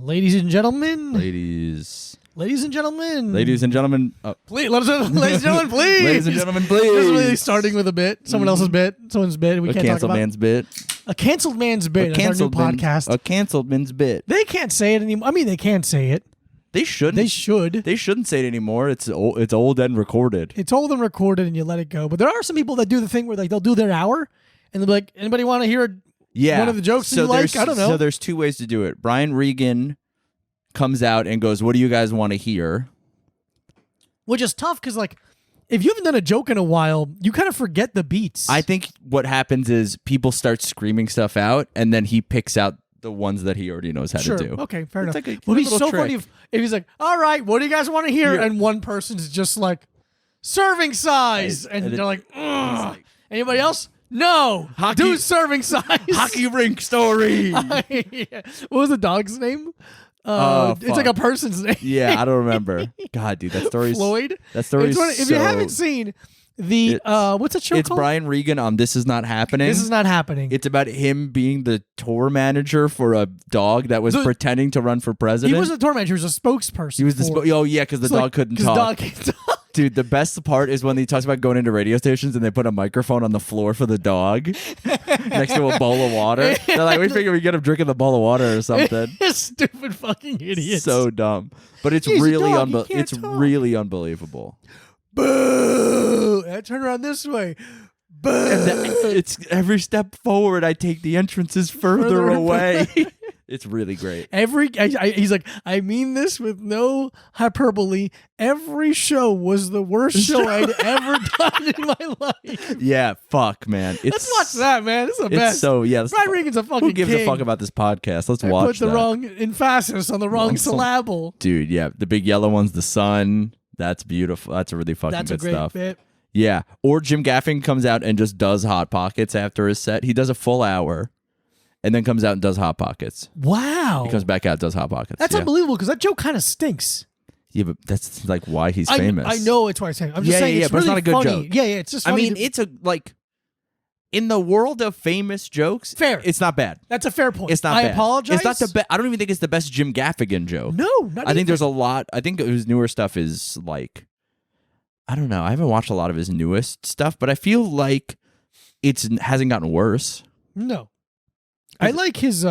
Ladies and gentlemen. Ladies and gentlemen. Please, ladies and gentlemen, please. Ladies and gentlemen, please. This is really starting with a bit. Someone else's bit. Someone's bit. We A can't talk canceled about. man's bit. A canceled man's bit. That's our new podcast. A canceled man's bit. They can't say it anymore. I mean, they can't say it. They shouldn't. They should. They shouldn't say it anymore. It's old and recorded. It's old and recorded, and you let it go. But there are some people that do the thing where like they'll do their hour, and they'll be like, "Anybody want to hear one of the jokes that you like?" I don't know. So there's two ways to do it. Brian Regan comes out and goes, "What do you guys want to hear?" Which is tough because, like, if you haven't done a joke in a while, you kind of forget the beats. I think what happens is people start screaming stuff out, and then he picks out the ones that he already knows how to do. Okay, fair enough. Like it would be so funny if he's like, "All right, what do you guys want to hear?" Yeah. And one person's just like, "Serving size," and they're like, "Ugh." Anybody else? No. Do serving size. Hockey rink story. Yeah. What was the dog's name? It's like a person's name. Yeah, I don't remember. God, dude, that story's Floyd. That story's if you haven't seen the what's that show it's called? Brian Regan on This Is Not Happening. This Is Not Happening. It's about him being the tour manager for a dog that was pretending to run for president. He wasn't a tour manager. He was a spokesperson. He was because the dog couldn't talk. Dog can't talk. Dude, the best part is when he talks about going into radio stations and they put a microphone on the floor for the dog next to a bowl of water. They're like, we figure we get him drinking the bowl of water or something. Stupid fucking idiots. So dumb, but it's really unbelievable. Boo! I turn around this way. Boo! It's every step forward, I take the entrances further away. It's really great. He's like, I mean this with no hyperbole. Every show was the worst show I'd ever done in my life. Yeah, fuck, man. Let's watch that, man. It's the best. Brian Regan's a fucking Who gives king. a fuck about this podcast? Let's I watch put the that. wrong emphasis on the wrong syllable. Dude, yeah. The big yellow one's the sun. That's beautiful. That's a really fucking good stuff. That's a great bit. Yeah. Or Jim Gaffigan comes out and just does Hot Pockets after his set. He does a full hour and then comes out and does Hot Pockets. Wow. He comes back out and does Hot Pockets. That's unbelievable because that joke kind of stinks. Yeah, but that's like why he's famous. I know it's why he's famous. I'm just saying it's but really it's not a good funny. joke. Yeah, it's just funny. it's a in the world of famous jokes, fair. It's not bad. That's a fair point. It's not I bad. apologize. It's not the best. I don't even think it's the best Jim Gaffigan joke. No, not I think there's a lot. I think his newer stuff is like, I don't know. I haven't watched a lot of his newest stuff, but I feel like it hasn't gotten worse. No. I like his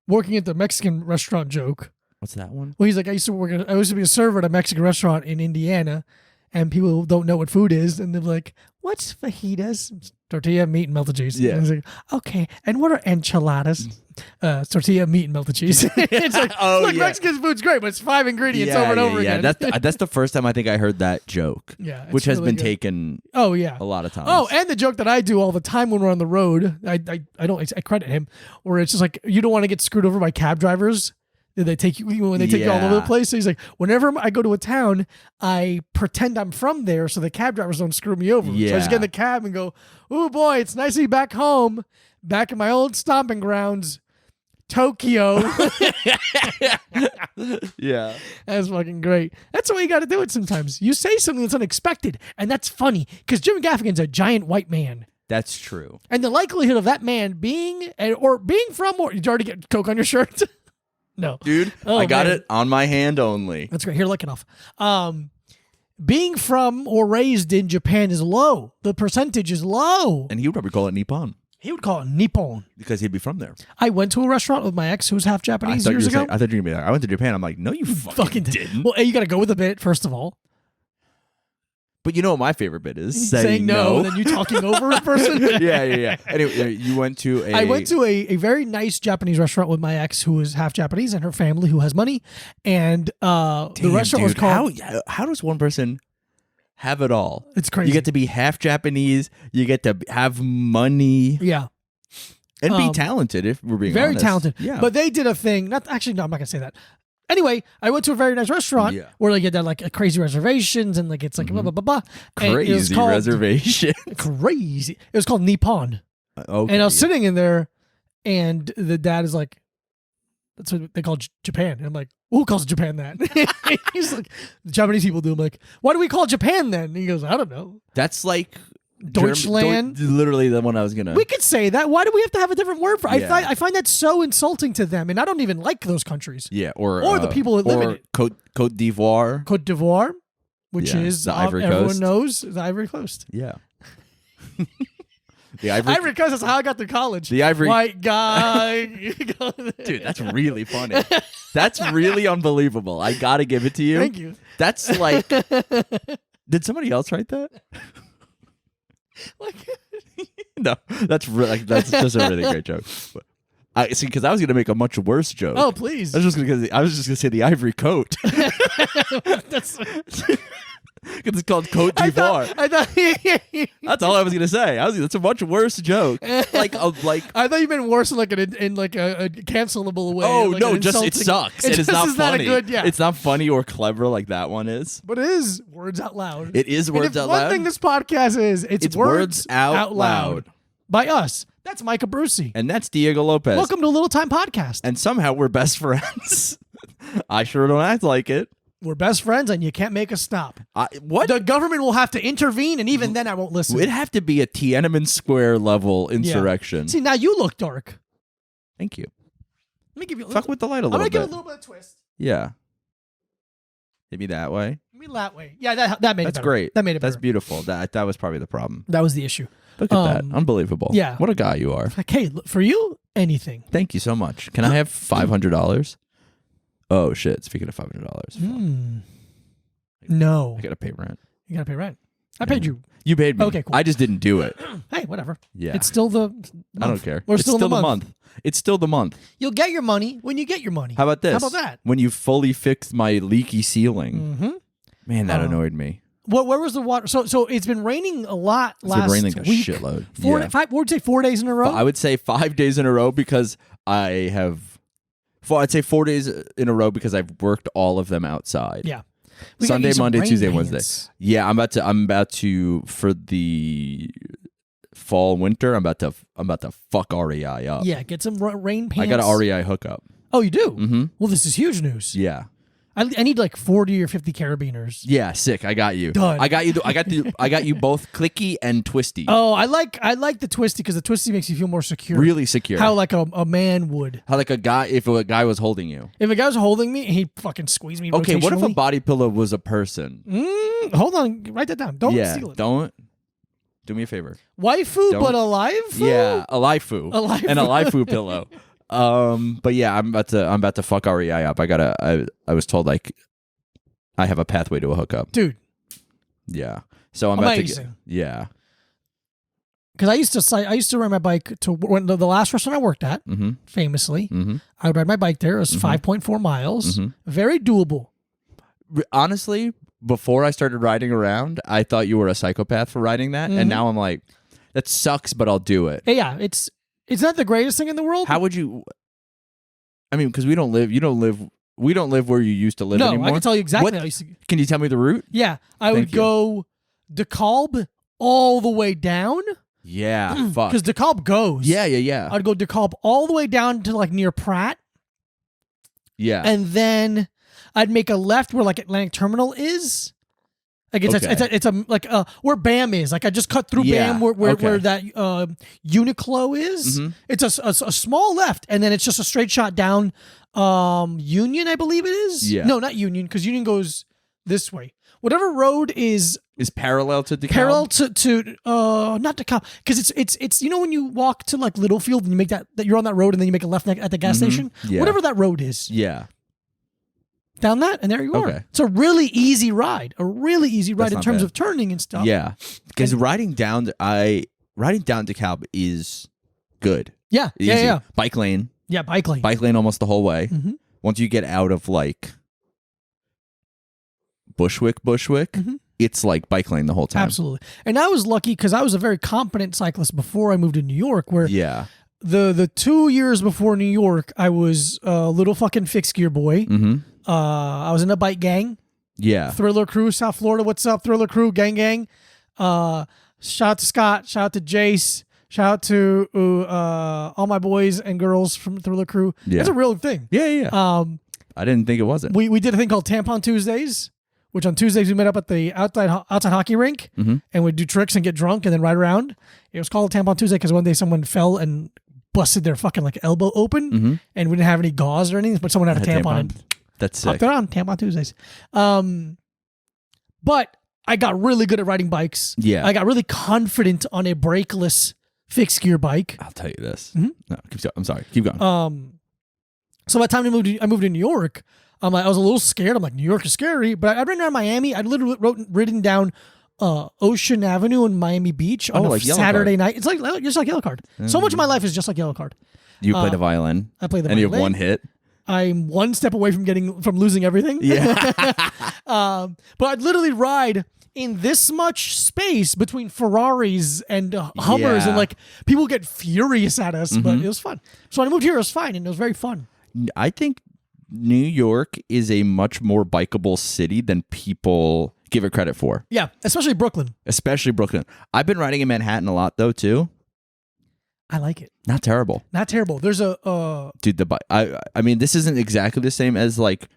working at the Mexican restaurant joke. What's that one? Well, he's like, I used to be a server at a Mexican restaurant in Indiana, and people don't know what food is, and they're like, "What's fajitas?" Tortilla, meat, and melted cheese. Yeah. And he's like, "Okay, and what are enchiladas?" Tortilla, meat, and melted cheese. It's like, look, Mexican food's great, but it's 5 ingredients over and over again. That's the first time I think I heard that joke. Yeah, which has really been good. taken. Oh yeah, a lot of times. Oh, and the joke that I do all the time when we're on the road, I credit him, where it's just like you don't want to get screwed over by cab drivers. They take you when they take you all over the place. So he's like, whenever I go to a town, I pretend I'm from there so the cab drivers don't screw me over. Yeah. So I just get in the cab and go, "Oh boy, it's nice to be back home, back in my old stomping grounds, Tokyo." Yeah, that's fucking great. That's the way you got to do it. Sometimes you say something that's unexpected, and that's funny because Jim Gaffigan's a giant white man. That's true. And the likelihood of that man being from, or did you already get Coke on your shirt? No. Dude, I got it on my hand only. That's great. Here, lick it off. Being from or raised in Japan is low. The percentage is low. And he would probably call it Nippon. He would call it Nippon. Because he'd be from there. I went to a restaurant with my ex who was half Japanese years ago. I thought you were going to be like, I went to Japan. I'm like, no, you fucking didn't. Well, you got to go with a bit, first of all. But you know what my favorite bit is? Saying no. And then you talking over a person? Yeah. Anyway, you went to I went to a very nice Japanese restaurant with my ex who is half Japanese and her family who has money. And the restaurant was called... How does one person have it all? It's crazy. You get to be half Japanese. You get to have money. Yeah. And be talented, if we're being very honest. talented. Yeah. But they did a thing... No, I'm not going to say that. Anyway, I went to a very nice restaurant where like you had like crazy reservations and like it's like blah blah blah blah. Crazy reservation. Crazy. It was called Nippon. Okay. And I was sitting in there, and the dad is like, "That's what they call Japan." And I'm like, "Who calls Japan that?" He's like, "The Japanese people do." I'm like, "Why do we call Japan then?" And he goes, "I don't know." That's like Deutschland. Literally the one I was gonna. We could say that. Why do we have to have a different word for? Yeah. I find that so insulting to them, and I don't even like those countries. Yeah, or the people that live in it. Côte d'Ivoire. Côte d'Ivoire, which Yeah, is the Ivory everyone Coast. knows the Ivory Coast. Yeah. The Ivory Coast is how I got to college. The Ivory white guy. Dude, that's really funny. That's really unbelievable. I gotta give it to you. Thank you. That's like. Did somebody else write that? No, that's just a really great joke. But I see, because I was gonna make a much worse joke. Oh, please. I was just gonna say the Ivory Coat. That's. Because it's called Côte d'Ivoire. I thought That's all I was gonna say. That's a much worse joke. I thought you meant worse in like a cancelable way. Oh like no, an just it insulting- sucks. It It is just not is funny. Not a good, yeah. It's not funny or clever like that one is. But it is words out loud. It is And words if out one loud. thing this podcast is, it's words out loud by us. That's Micah Brucey. And that's Diego Lopez. Welcome to a Little Time Podcast. And somehow we're best friends. I sure don't act like it. We're best friends, and you can't make us stop. What? The government will have to intervene, and even then, I won't listen. It'd have to be a Tiananmen Square level insurrection. See, now you look dark. Thank you. Let me give you. Fuck with the light a I'm little gonna bit. give it a little bit of twist. Yeah. Hit me that way. Give me that way. Yeah, that made it That's better. great. That made it better. That's beautiful. That was probably the problem. That was the issue. Look at that. Unbelievable. yeah. What a guy you are. Like, hey, for you, anything. Thank you so much. Can I have $500? Oh, shit. Speaking of $500. No. I got to pay rent. You gotta pay rent. I paid you. You paid me. Okay, cool. I just didn't do it. Hey, whatever. Yeah. It's still the month. I don't care. We're It's still in the month. It's still the month. You'll get your money when you get your money. How about this? How about that? When you fully fixed my leaky ceiling. Mm-hmm. Man, that annoyed me. Where was the water? So it's been raining a lot It's last been raining a week. shitload. Four, five, would you say 4 days in a row? I would say 5 days in a row because I have. I'd say 4 days in a row because I've worked all of them outside. Yeah. We gotta Sunday, use some Monday, rain Tuesday, pants. Wednesday. Yeah, I'm about to for the fall winter. I'm about to fuck REI up. Yeah, get some rain pants. I got an REI hookup. Oh, you do? Mm-hmm. Well, this is huge news. Yeah. I need like 40 or 50 carabiners. Yeah, sick. I got you. Done. I got you both clicky and twisty. Oh, I like the twisty because the twisty makes you feel more secure. Really secure. How like a man would. How like a guy if a guy was holding you. If a guy was holding me, he'd fucking squeeze me. Okay, what if a rotationally. body pillow was a person? Hold on, write that down. Don't steal it. Don't. Do me a favor. Waifu, Don't- but alive. Yeah, a lifu. A lifu. And a lifu pillow. But yeah, I'm about to fuck REI up. I was told like I have a pathway to a hookup. Dude. Yeah. So I'm about to Amazing. yeah. Because I used to ride my bike to when the last restaurant I worked at, famously. I would ride my bike there. It was 5.4 miles. Very doable. Honestly, before I started riding around, I thought you were a psychopath for riding that, and now I'm like, that sucks, but I'll do it. Yeah, it's not the greatest thing in the world. How would you? I mean, because we don't live where you used to live No, anymore. I can tell you exactly What- how I used to. Can you tell me the route? Yeah, I would Thank you. go DeKalb all the way down. Yeah, fuck. Because DeKalb goes. Yeah. I'd go DeKalb all the way down to like near Pratt, Yeah. and then I'd make a left where like Atlantic Terminal is. Like it's a where BAM is. Like I just cut through Yeah, BAM where okay. that Uniqlo is. It's a small left, and then it's just a straight shot down Union, I believe it is. Yeah. No, not Union, because Union goes this way. Whatever road is parallel to DeKalb? parallel to not DeKalb, because it's you know when you walk to like Littlefield and you make that you're on that road and then you make a left at the gas station. Yeah. Whatever that road is. Yeah. Down that, and there you are. Okay. It's a really easy ride. A really easy ride That's in not terms bad. of turning and stuff. Yeah. Because riding down DeKalb is good. Yeah. Easy. Yeah. Bike lane. Yeah, bike lane. Bike lane almost the whole way. Mhm. Once you get out of like Bushwick, it's like bike lane the whole time. Absolutely. And I was lucky because I was a very competent cyclist before I moved to New York, where Yeah. the 2 years before New York, I was a little fucking fixed gear boy. Mm-hmm. I was in a bike gang. Yeah. Thriller Crew, South Florida. What's up, Thriller Crew? Gang. Shout out to Scott. Shout out to Jace. Shout out to all my boys and girls from Thriller Crew. Yeah. It's a real thing. Yeah. I I didn't think it wasn't. we did a thing called Tampon Tuesdays, which on Tuesdays we met up at the outside hockey rink and would do tricks and get drunk and then ride around. It was called Tampon Tuesday because one day someone fell and busted their fucking like elbow open and we didn't have any gauze or anything, but someone had a tampon. And that's sick. Hopped it on Tampon Tuesdays. But I got really good at riding bikes. Yeah. I got really confident on a brakeless fixed gear bike. I'll tell you this. No, I'm sorry. Keep going. So by the time I moved to New York, I was a little scared. I'm like, New York is scary. But I'd ridden around Miami. I'd literally ridden down Ocean Avenue in Miami Beach on a like Saturday night. It's like just like Yellow Card. So much of my life is just like Yellow Card. You play the violin. I play the violin. And you have violin. one hit. I'm one step away from losing everything. Yeah. But I'd literally ride in this much space between Ferraris and Hummers, and like people get furious at us, but it was fun. So when I moved here, it was fine, and it was very fun. I think New York is a much more bikeable city than people give it credit for. Yeah, especially Brooklyn. I've been riding in Manhattan a lot though too. I like it. Not terrible. There's a dude. I mean, this isn't exactly the same as like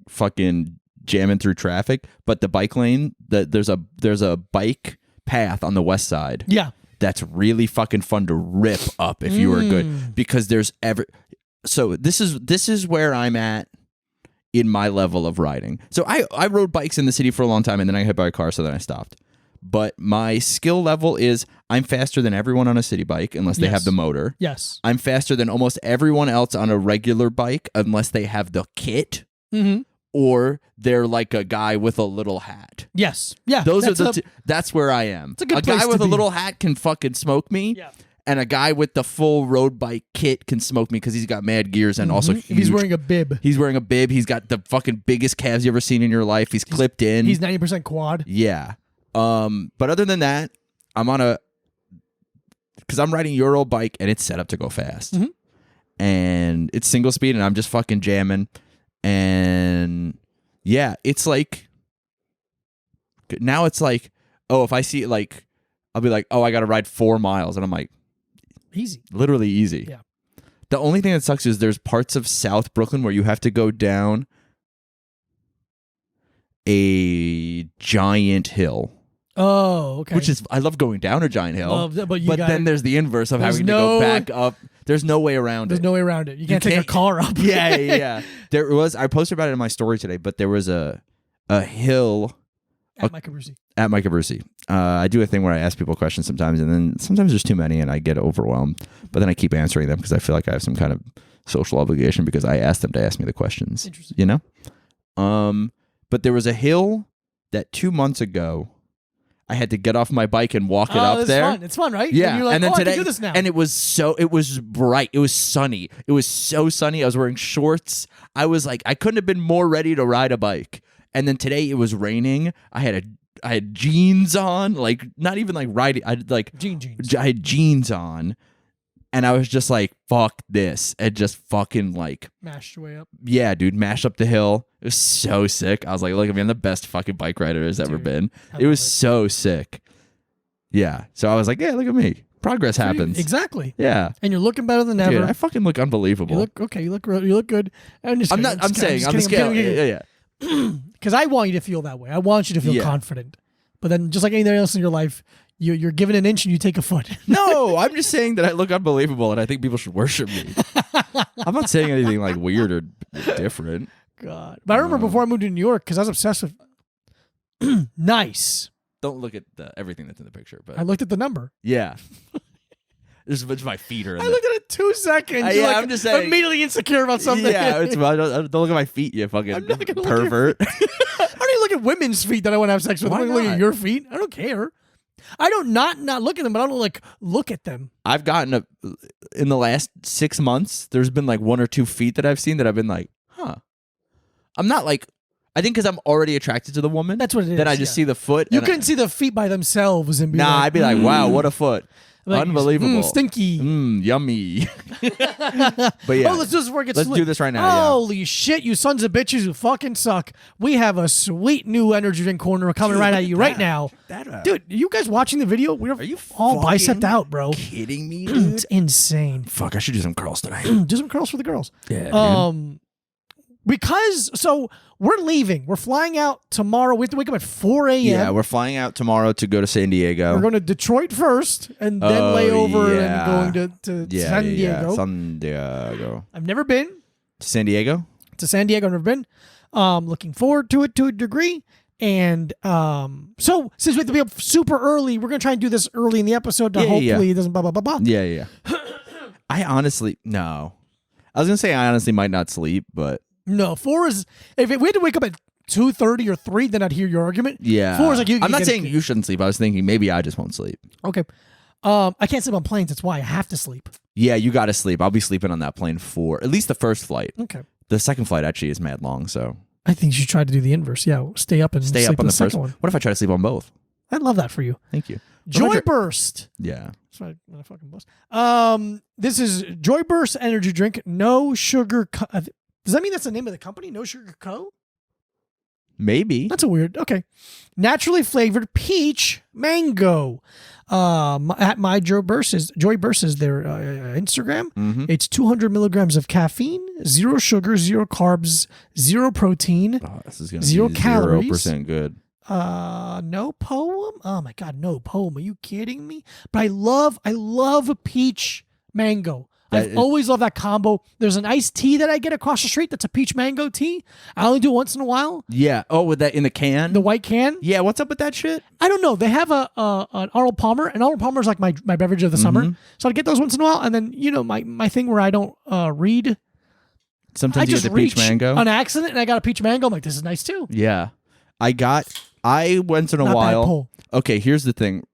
fucking jamming through traffic, but the bike lane, there's a bike path on the west side. Yeah, that's really fucking fun to rip up if you were good, because so this is where I'm at in my level of riding. So I rode bikes in the city for a long time, and then I got hit by a car, so then I stopped. But my skill level is I'm faster than everyone on a city bike unless they have the motor. Yes. I'm faster than almost everyone else on a regular bike unless they have the kit. Or they're like a guy with a little hat. Yes. Yeah. That's where I am. It's a good guy place with to a be. little hat can fucking smoke me. Yeah. And a guy with the full road bike kit can smoke me because he's got mad gears and also huge. If he's wearing a bib. He's wearing a bib. He's got the fucking biggest calves you ever seen in your life. He's clipped in. He's 90% quad. Yeah. But other than that, because I'm riding Euro bike and it's set up to go fast. And it's single speed and I'm just fucking jamming. And yeah, it's like, now it's like, oh, if I see it, like, I'll be like, oh, I got to ride 4 miles. And I'm like, easy. Literally easy. Yeah. The only thing that sucks is there's parts of South Brooklyn where you have to go down a giant hill. Oh, okay. Which is, I love going down a giant hill. But then there's the inverse of having to go back up. There's no way around it. There's no way around it. You can't take a car up. Yeah. I posted about it in my story today, but there was a hill at Mike Abruzzi. At Mike Abruzzi. I do a thing where I ask people questions sometimes, and then sometimes there's too many and I get overwhelmed. But then I keep answering them because I feel like I have some kind of social obligation because I asked them to ask me the questions. Interesting. You know? But there was a hill that 2 months ago I had to get off my bike and walk it up there. Fun. It's fun, right? Yeah. And you're like, and then today, I can do this now. And it was bright. It was sunny. It was so sunny. I was wearing shorts. I was like, I couldn't have been more ready to ride a bike. And then today it was raining. I had jeans on, like not even like riding. I had like jeans. I had jeans on. And I was just like, fuck this. And just fucking like mashed your way up. Yeah, dude, mashed up the hill. It was so sick. I was like, look at me, I'm the best fucking bike rider there's ever been. It was so sick. Yeah. So I was like, yeah, look at me. Progress happens. Exactly. Yeah. And you're looking better than ever. Dude, I fucking look unbelievable. You look okay. You look good. I'm saying on the scale. Yeah. Because I want you to feel that way. I want you to feel confident. But then, just like anything else in your life, you're given an inch and you take a foot. No, I'm just saying that I look unbelievable and I think people should worship me. I'm not saying anything like weird or different. God. But I remember before I moved to New York, because I was obsessed with nice. Don't look at everything that's in the picture. But I looked at the number. Yeah. There's a bunch of my feet are in I looked at it 2 seconds. Yeah, I'm just saying. Immediately insecure about something. Yeah, don't look at my feet, you fucking pervert. I don't even look at women's feet that I want to have sex with. Why I don't look not? at your feet. I don't care. I don't not look at them, but I don't like look at them. I've gotten in the last 6 months, there's been like 1 or 2 feet that I've seen that I've been like, huh. I'm not like, I think because I'm already attracted to the woman. That's what it is. Then I just see the foot. You couldn't see the feet by themselves and be like, I'd be like, wow, what a foot. Like, unbelievable. Stinky. Yummy. But yeah. Oh, let's do this before it gets Let's do this right now. Holy shit, you sons of bitches who fucking suck. We have a sweet new energy drink corner coming right at you right now. Dude, are you guys watching the video? Are you all bicepped out, bro? Kidding me, dude? It's insane. Fuck, I should do some curls tonight. Do some curls for the girls. Yeah. So we're leaving. We're flying out tomorrow. We have to wake up at 4 a.m. Yeah, we're flying out tomorrow to go to San Diego. We're going to Detroit first and then lay over and going to San Diego. Yeah, San Diego. I've never been. San Diego? To San Diego, I've never been. Looking forward to it to a degree. And so since we have to be up super early, we're going to try and do this early in the episode to hopefully it doesn't blah, blah, blah, blah. Yeah. I honestly, no. I was going to say I honestly might not sleep, but. No, 4 is, if we had to wake up at 2:30 or 3, then I'd hear your argument. Yeah. 4 is like I'm not saying you shouldn't sleep. I was thinking maybe I just won't sleep. Okay. I can't sleep on planes. That's why I have to sleep. Yeah, you got to sleep. I'll be sleeping on that plane for at least the first flight. Okay. The second flight actually is mad long, so. I think you should try to do the inverse. Yeah, stay up and sleep on the the first second one. What if I try to sleep on both? I'd love that for you. Thank you. Joy Burst. Yeah. That's what I fucking bust. This is Joy Burst energy drink. No sugar. Does that mean that's the name of the company? No Sugar Co? Maybe. That's a weird. Okay. Naturally flavored peach mango. At my Joy Burst is their Instagram. Mm-hmm. It's 200 milligrams of caffeine, 0 sugar, 0 carbs, 0 protein, Oh, this is gonna 0 be calories. 0% good. No poem. Oh my god, no poem. Are you kidding me? But I love peach mango. I've always loved that combo. There's an iced tea that I get across the street that's a peach mango tea. I only do it once in a while. Yeah. Oh, with that in the can? The white can. Yeah, what's up with that shit? I don't know. They have an Arnold Palmer, and Arnold Palmer is like my beverage of the summer. So I get those once in a while, and then my thing where I don't read. Sometimes I you just get the peach reach mango. on accident, and I got a peach mango. I'm like, this is nice too. Yeah. I once in a Not bad while. pull. Okay, here's the thing.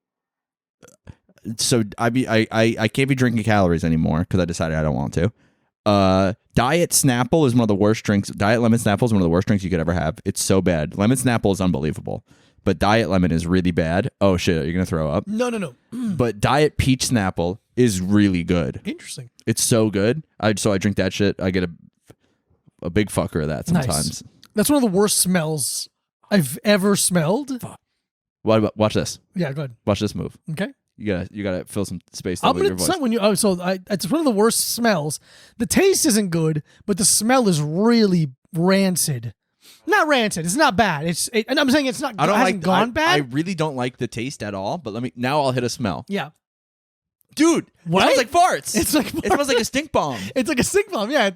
So I can't be drinking calories anymore because I decided I don't want to. Diet Snapple is one of the worst drinks. Diet Lemon Snapple is one of the worst drinks you could ever have. It's so bad. Lemon Snapple is unbelievable, but Diet Lemon is really bad. Oh shit, are you gonna throw up? No. But Diet Peach Snapple is really good. Interesting. It's so good. So I drink that shit. I get a big fucker of that sometimes. Nice. That's one of the worst smells I've ever smelled. Watch this. Yeah, go ahead. Watch this move. Okay. You gotta fill some space. I'm with your gonna voice. when you. Oh, so it's one of the worst smells. The taste isn't good, but the smell is really rancid. Not rancid. It's not bad. And I'm saying it's not. I don't hasn't like. gone I bad. really don't like the taste at all. But now I'll hit a smell. Yeah. Dude, What? it smells like farts. It's like It smells like a stink bomb. It's like a stink bomb. Yeah.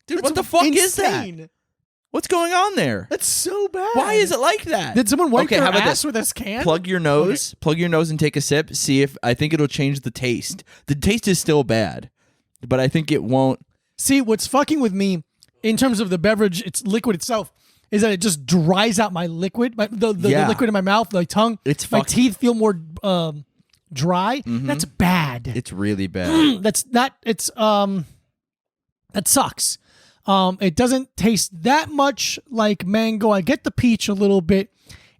Dude, That's what the fuck is insane. that? What's going on there? That's so bad. Why is it like that? Did someone wipe their how about ass this? with this can? Plug your nose and take a sip. See if I think it'll change the taste. The taste is still bad, but I think it won't. See, what's fucking with me in terms of the beverage, it's liquid itself, is that it just dries out my liquid, the liquid in my mouth, my tongue. My teeth feel more dry. Mm-hmm. That's bad. It's really bad. That's not. It's that sucks. It doesn't taste that much like mango. I get the peach a little bit.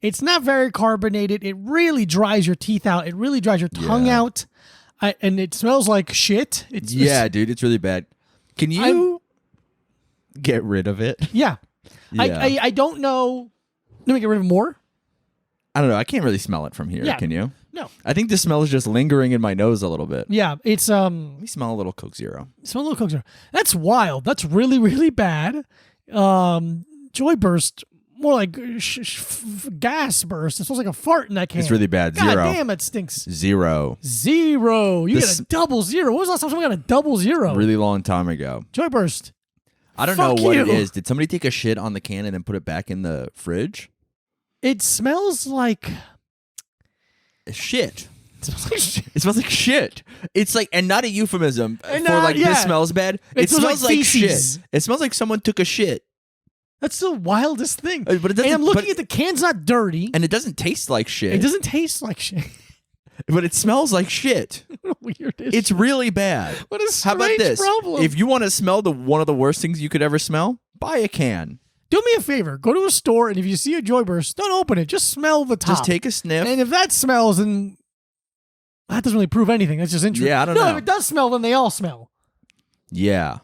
It's not very carbonated. It really dries your teeth out. It really dries your tongue out. And it smells like shit. Dude, it's really bad. Can you get rid of it? Yeah. I don't know. Let me get rid of more. I don't know. I can't really smell it from here. Yeah. Can you? No. I think the smell is just lingering in my nose a little bit. Yeah, it's Let me smell a little Coke Zero. smell a little Coke Zero. That's wild. That's really, really bad. Joy Burst, more like gas burst. It smells like a fart in that can. It's really bad. God 0. damn, it stinks. 0. 0. You get a double 0. When was the last time someone got a double 0? Really long time ago. Joy Burst. I don't Fuck know what you. it is. Did somebody take a shit on the can and then put it back in the fridge? It smells like shit. It smells like shit. It smells like shit. It's like, and not a euphemism And for like yeah. this smells bad. It smells like feces. shit. It smells like someone took a shit. That's the wildest thing. But it doesn't. And I'm looking at the can's not dirty. And it doesn't taste like shit. It doesn't taste like shit. But it smells like shit. Weird. It's really bad. What a strange How about this? problem. If you want to smell one of the worst things you could ever smell, buy a can. Do me a favor. Go to a store, and if you see a Joy Burst, don't open it. Just smell the top. Just take a sniff. And if that smells, then that doesn't really prove anything. That's just interesting. Yeah, I don't know. If it does smell, then they all smell. Yeah,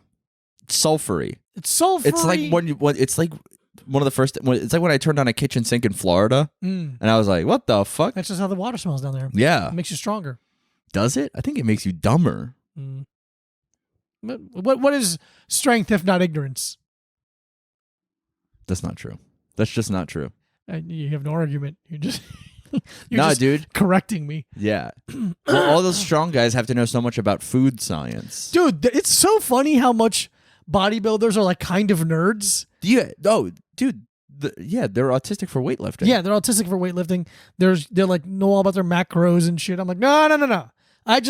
it's sulfury. It's sulfury. It's like it's like one of the first. It's like when I turned on a kitchen sink in Florida, and I was like, "What the fuck?" That's just how the water smells down there. Yeah, It makes you stronger. does it? I think it makes you dumber. But what is strength if not ignorance? That's not true. That's just not true. You have no argument. You're just dude. correcting me. Yeah. Well, all those strong guys have to know so much about food science. Dude, it's so funny how much bodybuilders are like kind of nerds. Yeah. Oh, dude. They're autistic for weightlifting. Yeah, they're autistic for weightlifting. They're like know all about their macros and shit. I'm like, no. I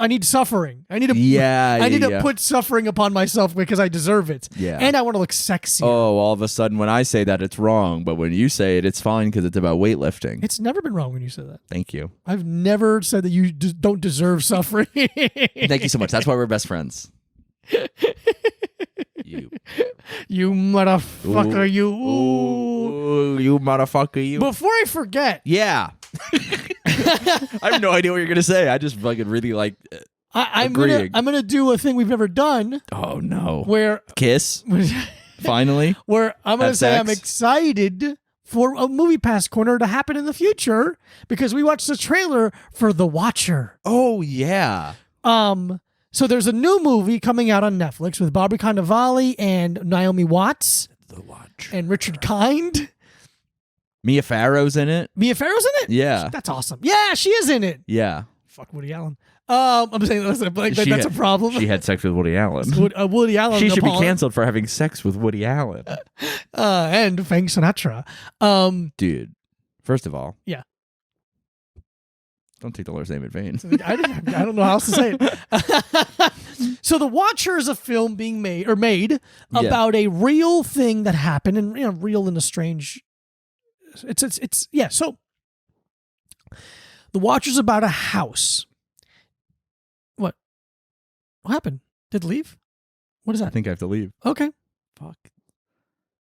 need suffering. I need to put suffering upon myself because I deserve it. Yeah. And I want to look sexy. Oh, all of a sudden when I say that it's wrong, but when you say it, it's fine because it's about weightlifting. It's never been wrong when you say that. Thank you. I've never said that you don't deserve suffering. Thank you so much. That's why we're best friends. You motherfucker, you. Ooh, you motherfucker, you. Before I forget. Yeah. I have no idea what you're going to say. I just fucking really like I'm gonna do a thing we've never done. Oh, no. Where. Kiss? Finally? Where I'm going to say sex? I'm excited for a Movie Pass Corner to happen in the future because we watched the trailer for The Watcher. Oh, yeah. So there's a new movie coming out on Netflix with Barbara Cannavale and Naomi Watts. The Watcher. And Richard Kind. Mia Farrow's in it. Mia Farrow's in it? Yeah. That's awesome. Yeah, she is in it. Yeah. Fuck Woody Allen. I'm saying that's a problem. She had sex with Woody Allen. Woody Allen. She should be canceled for having sex with Woody Allen. And Frank Sinatra. Dude, first of all. Yeah. Don't take the Lord's name in vain. I don't know how else to say it. So The Watcher is a film being made about a real thing that happened, and real in a strange. It's yeah. So The Watcher's about a house. What happened? Did it leave? What is that? I think I have to leave. Okay. Fuck.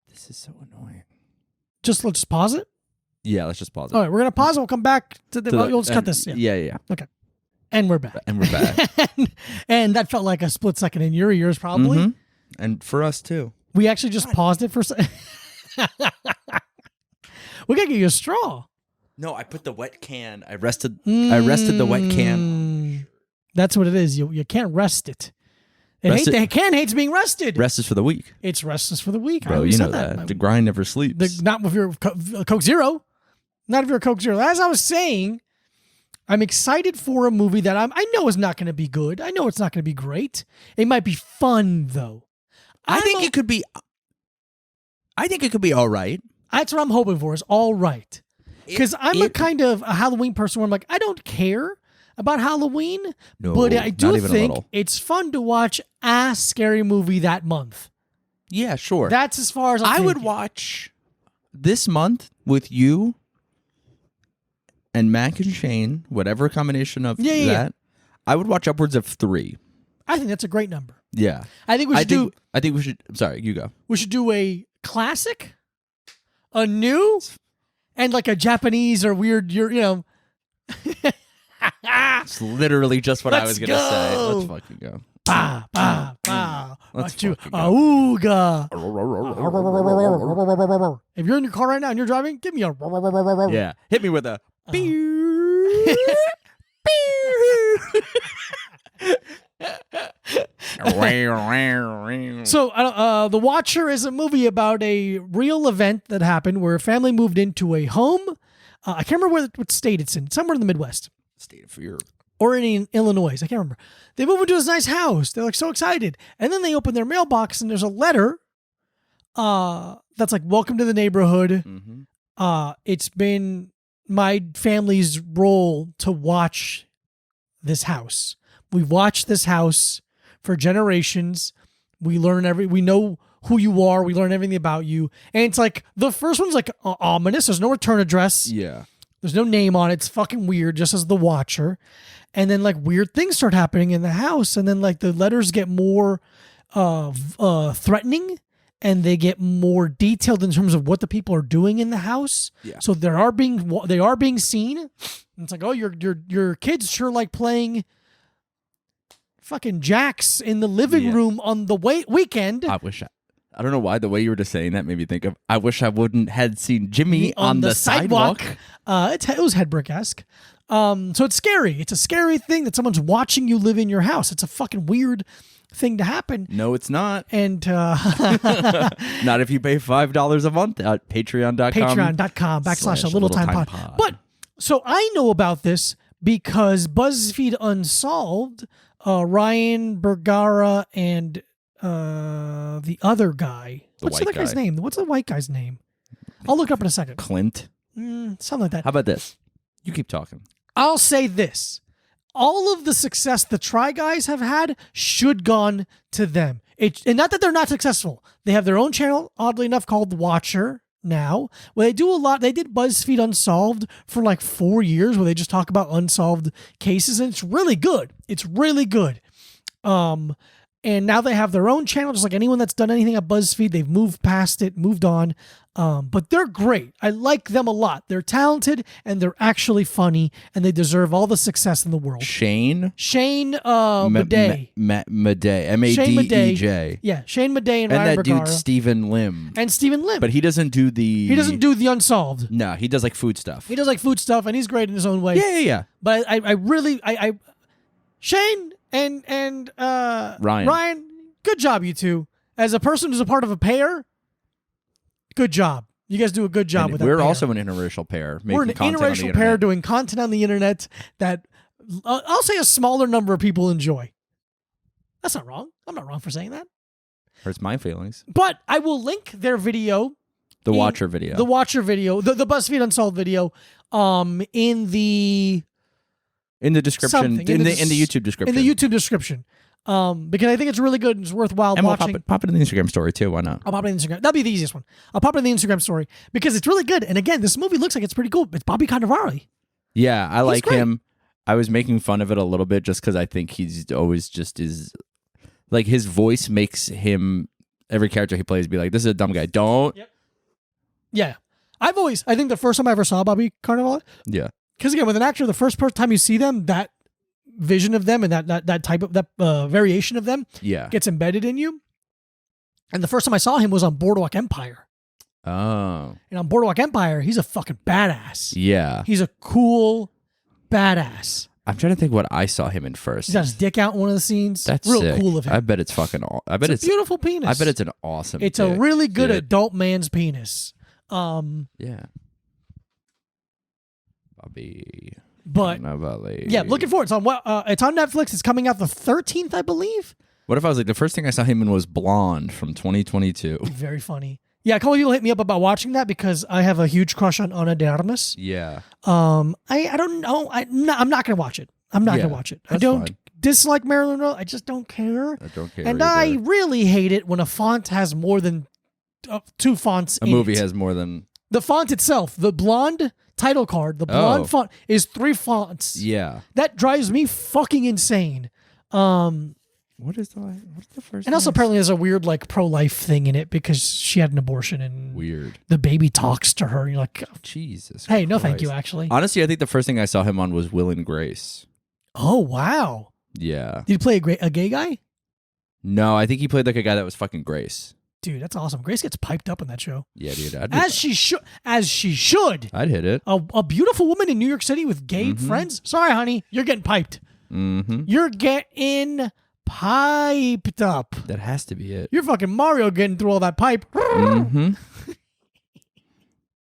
This is so annoying. Let's just pause it. Yeah, let's just pause it. All right, we're gonna pause. We'll come back to the. You'll just cut this. Yeah. Okay. And we're back. And that felt like a split second in your ears, probably. Mm-hmm. And for us too. We actually just paused it for a second. We gotta get you a straw. No, I put the wet can. I rested the wet can. That's what it is. You can't rest it. The can hates being rested. Rest is for the weak. It's restless for the weak. Bro, you know that. The grind never sleeps. Not if you're Coke Zero. Not if you're a Coke Zero. As I was saying, I'm excited for a movie that I know is not going to be good. I know it's not going to be great. It might be fun though. I think it could be all right. That's what I'm hoping for. Is all right. Because I'm a kind of a Halloween person where I'm like, I don't care about Halloween, but I do think it's fun to watch a scary movie that month. Yeah, sure. That's as far as I would watch this month with you and Mac and Shane, whatever combination of that. Yeah. I would watch upwards of 3. I think that's a great number. Yeah. I think we should I think we should. Sorry, you go. We should do a classic, a new, and like a Japanese or weird. It's literally just what I was gonna say. Let's fucking go. Ba ba ba. Let's fucking go. Auga. If you're in your car right now and you're driving, give me a. Yeah. Hit me with a. So, The Watcher is a movie about a real event that happened where a family moved into a home. I can't remember what state it's in. Somewhere in the Midwest. State of fear. Or in Illinois. I can't remember. They move into this nice house. They're like so excited. And then they open their mailbox and there's a letter that's like, welcome to the neighborhood. Mm-hmm. It's been my family's role to watch this house. We've watched this house for generations. We know who you are. We learn everything about you. And it's like, the first one's like ominous. There's no return address. Yeah. There's no name on it. It's fucking weird, just as The Watcher. And then like weird things start happening in the house. And then like the letters get more threatening and they get more detailed in terms of what the people are doing in the house. Yeah. So they are being seen. And it's like, oh, your kids sure like playing fucking jacks in the living room on the weekend. I don't know why the way you were just saying that made me think of, I wish I wouldn't had seen Jimmy on the sidewalk. It was Hedberg-esque. So it's scary. It's a scary thing that someone's watching you live in your house. It's a fucking weird thing to happen. No, it's not. And Not if you pay $5 a month at patreon.com. Patreon.com/a-little-time-pod. But so I know about this because BuzzFeed Unsolved, Ryan Bergara and the other guy. What's the other guy's name? What's the white guy's name? I'll look up in a second. Clint. Something like that. How about this? You keep talking. I'll say this. All of the success the Try Guys have had should gone to them. And not that they're not successful. They have their own channel, oddly enough, called The Watcher now, where they do a lot. They did BuzzFeed Unsolved for like 4 years, where they just talk about unsolved cases, and it's really good. It's really good. And now they have their own channel, just like anyone that's done anything at BuzzFeed. They've moved past it, moved on. But they're great. I like them a lot. They're talented and they're actually funny, and they deserve all the success in the world. Shane Madej. Madej. M-A-D-E-J. Yeah, Shane Madej and Ryan that Bergara. dude Stephen Lim. And Stephen Lim. But he doesn't do the... He doesn't do the unsolved. No, he does like food stuff. He does like food stuff, and he's great in his own way. Yeah. But I really Shane and Ryan, good job, you two. As a person who's a part of a pair, good job. You guys do a good job and with that. We're pair. also an interracial pair. We're an interracial pair doing content on the internet that I'll say a smaller number of people enjoy. That's not wrong. I'm not wrong for saying that. Hurts my feelings. But I will link their video. The Watcher video. The Watcher video. The BuzzFeed Unsolved video. In the description. In the YouTube description. In the YouTube description. Because I think it's really good and it's worthwhile and watching. We'll pop it in the Instagram story too. Why not? I'll pop it in the Instagram. That'll be the easiest one. I'll pop it in the Instagram story because it's really good. And again, this movie looks like it's pretty cool. It's Bobby Cannavale. Yeah, I like great. him. I was making fun of it a little bit just because I think he's always just is like his voice makes him every character he plays be like, this is a dumb guy. Don't. Yep. Yeah. I think the first time I ever saw Bobby Cannavale. Yeah. Because again, with an actor, the first time you see them, that vision of them and that type of variation of them gets embedded in you. And the first time I saw him was on Boardwalk Empire. Oh. And on Boardwalk Empire, he's a fucking badass. Yeah. He's a cool badass. I'm trying to think what I saw him in first. He's got his dick out in one of the scenes. That's real sick. cool of him. I bet it's fucking it's a beautiful penis. I bet it's an awesome It's dick, a really good dude. adult man's penis. Yeah. Bobby. But yeah, looking forward. It's on Netflix. It's coming out the 13th, I believe. What if I was like, the first thing I saw him in was Blonde from 2022? Very funny. Yeah, a couple people hit me up about watching that because I have a huge crush on Ana de Armas. Yeah. I don't know. I'm not gonna watch it. I'm not gonna watch it. I don't dislike Marilyn Monroe. I just don't care. I don't care. And either. I really hate it when a font has more than 2 fonts. A movie has more than the font itself. The blonde title card, the blonde font is 3 fonts. Yeah. That drives me fucking insane. What's the first? And also apparently there's a weird like pro-life thing in it because she had an abortion and weird. The baby talks to her. And you're like, Jesus. Hey, no, Christ. thank you. Actually, honestly, I think the first thing I saw him on was Will and Grace. Oh wow. Yeah. Did he play a gay guy? No, I think he played like a guy that was fucking Grace. Dude, that's awesome. Grace gets piped up in that show. Yeah, dude. As she should. I'd hit it. A beautiful woman in New York City with gay friends. Sorry, honey, you're getting piped. Mm-hmm. You're getting piped up. That has to be it. You're fucking Mario getting through all that pipe. Mm-hmm.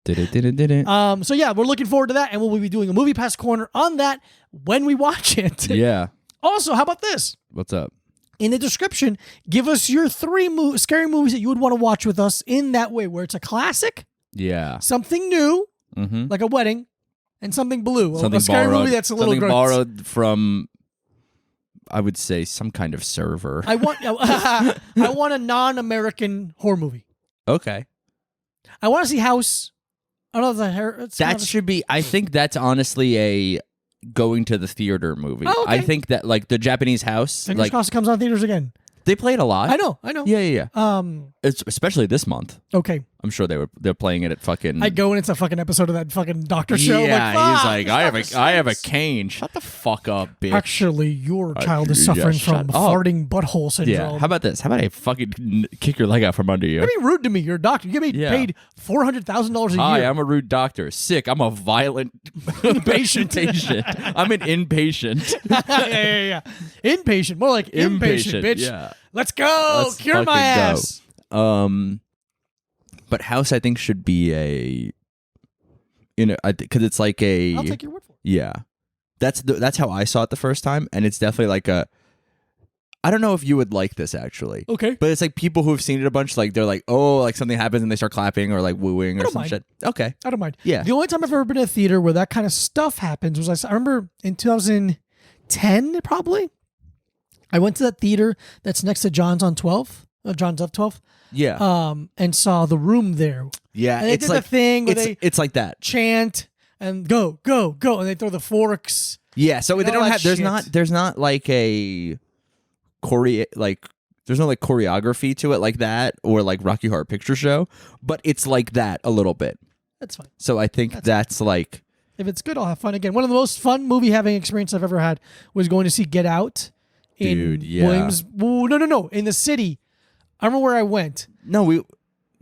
Did it. So yeah, we're looking forward to that, and we'll be doing a Movie Pass Corner on that when we watch it. Yeah. Also, how about this? What's up? In the description, give us your 3 scary movies that you would want to watch with us in that way, where it's a classic, something new, like a wedding, and something blue. Something a scary borrowed, movie that's a little something gross. borrowed from, I would say, some kind of server. I want a non-American horror movie. Okay. I want to see House. I don't know if that should be. I think that's honestly a going to the theater movie. Oh, okay. I think that like the Japanese House, Fingers crossed it comes on theaters again. They play it a lot. I know. Yeah. It's especially this month. Okay. I'm sure they're playing it at fucking. I go and it's a fucking episode of that fucking doctor show. Yeah, like, he's like, I have a cane. Shut the fuck up, bitch. Actually, your child is suffering from farting butthole syndrome. Yeah. How about this? How about I fucking kick your leg out from under you? You're being rude to me. You're a doctor. You get me paid $400,000 a year. Hi, I'm a rude doctor. Sick. I'm a violent patient. I'm an inpatient. yeah. Inpatient. More like impatient, bitch. Yeah. Let's go. Let's Cure my ass. Go. But House, I think, should be because it's like a. I'll take your word for it. Yeah, that's how I saw it the first time, and it's definitely like a. I don't know if you would like this actually. Okay. But it's like people who have seen it a bunch, like they're like, oh, like something happens and they start clapping or like wooing or some shit. Okay. I don't mind. Yeah. The only time I've ever been in a theater where that kind of stuff happens was I remember in 2010 probably. I went to that theater that's next to John's on 12th. John's of 12th. Yeah. And saw The Room there. Yeah. And they did the thing where it's like that. Chant and go, and they throw the forks. Yeah. So they don't have. There's shit. not like a there's no like choreography to it like that or like Rocky Horror Picture Show, but it's like that a little bit. That's fine. So I think that's like. If it's good, I'll have fun again. One of the most fun movie having experience I've ever had was going to see Get Out in Williams. No, in the city. I remember where I went. No,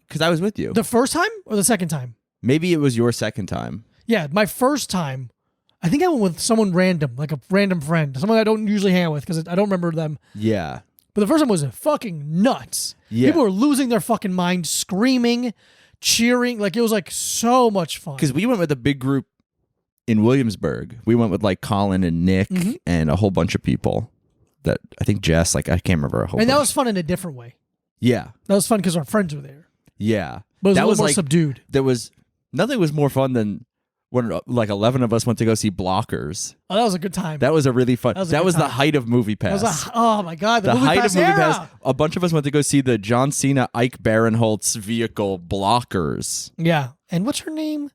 because I was with you. The first time or the second time? Maybe it was your second time. Yeah, my first time. I think I went with someone random, like a random friend, someone I don't usually hang out with because I don't remember them. Yeah. But the first time was fucking nuts. Yeah. People were losing their fucking mind, screaming, cheering. Like, it was like so much fun. Because we went with a big group in Williamsburg. We went with like Colin and Nick and a whole bunch of people. That I think Jess, like I can't remember a whole. And bunch. that was fun in a different way. Yeah, that was fun because our friends were there. Yeah, but it was that a little more like, subdued. There was nothing was more fun than when like 11 of us went to go see Blockers. Oh, that was a good time. That was a really fun. That was the height of Movie Pass. Oh my god, the height of Movie era. Pass. A bunch of us went to go see the John Cena Ike Barinholtz vehicle Blockers. Yeah, and what's her name?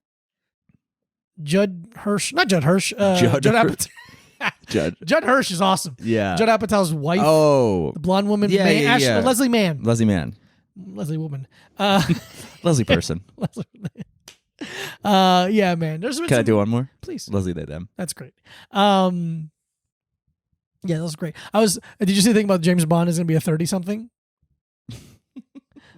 Judd Hirsch, not Judd Hirsch. Judd Apatow. Judd Hirsch is awesome. Yeah. Judd Apatow's wife. Oh. The blonde woman. Yeah. Leslie Mann. Leslie Mann. Leslie Woman. Leslie Person. Yeah, man. Can I do one more? Please. Leslie they them. That's great. Yeah, that was great. Did you see the thing about James Bond is going to be a 30-something?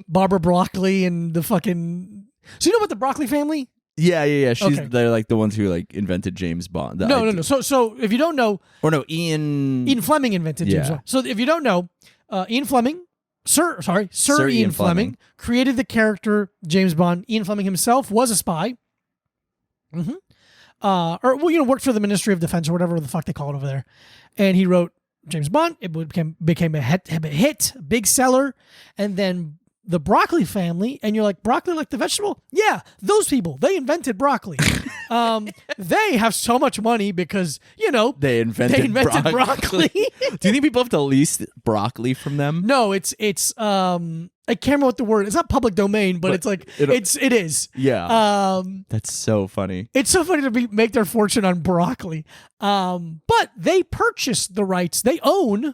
Barbara Broccoli and the fucking... So you know about the Broccoli family? Yeah. They're like the ones who like invented James Bond. No. So if you don't know, Ian Fleming invented James Bond. So if you don't know, Ian Fleming, Sir Ian Fleming created the character James Bond. Ian Fleming himself was a spy. Worked for the Ministry of Defense or whatever the fuck they call it over there, and he wrote James Bond. It became a hit, big seller, and then. The Broccoli family, and you're like, broccoli like the vegetable? Yeah, those people, they invented broccoli. They have so much money because, they invented broccoli. Do you think people have to lease broccoli from them? No, it's I can't remember what the word. It's not public domain, but it's like it is. Yeah. That's so funny. It's so funny to make their fortune on broccoli. But they purchased the rights. They own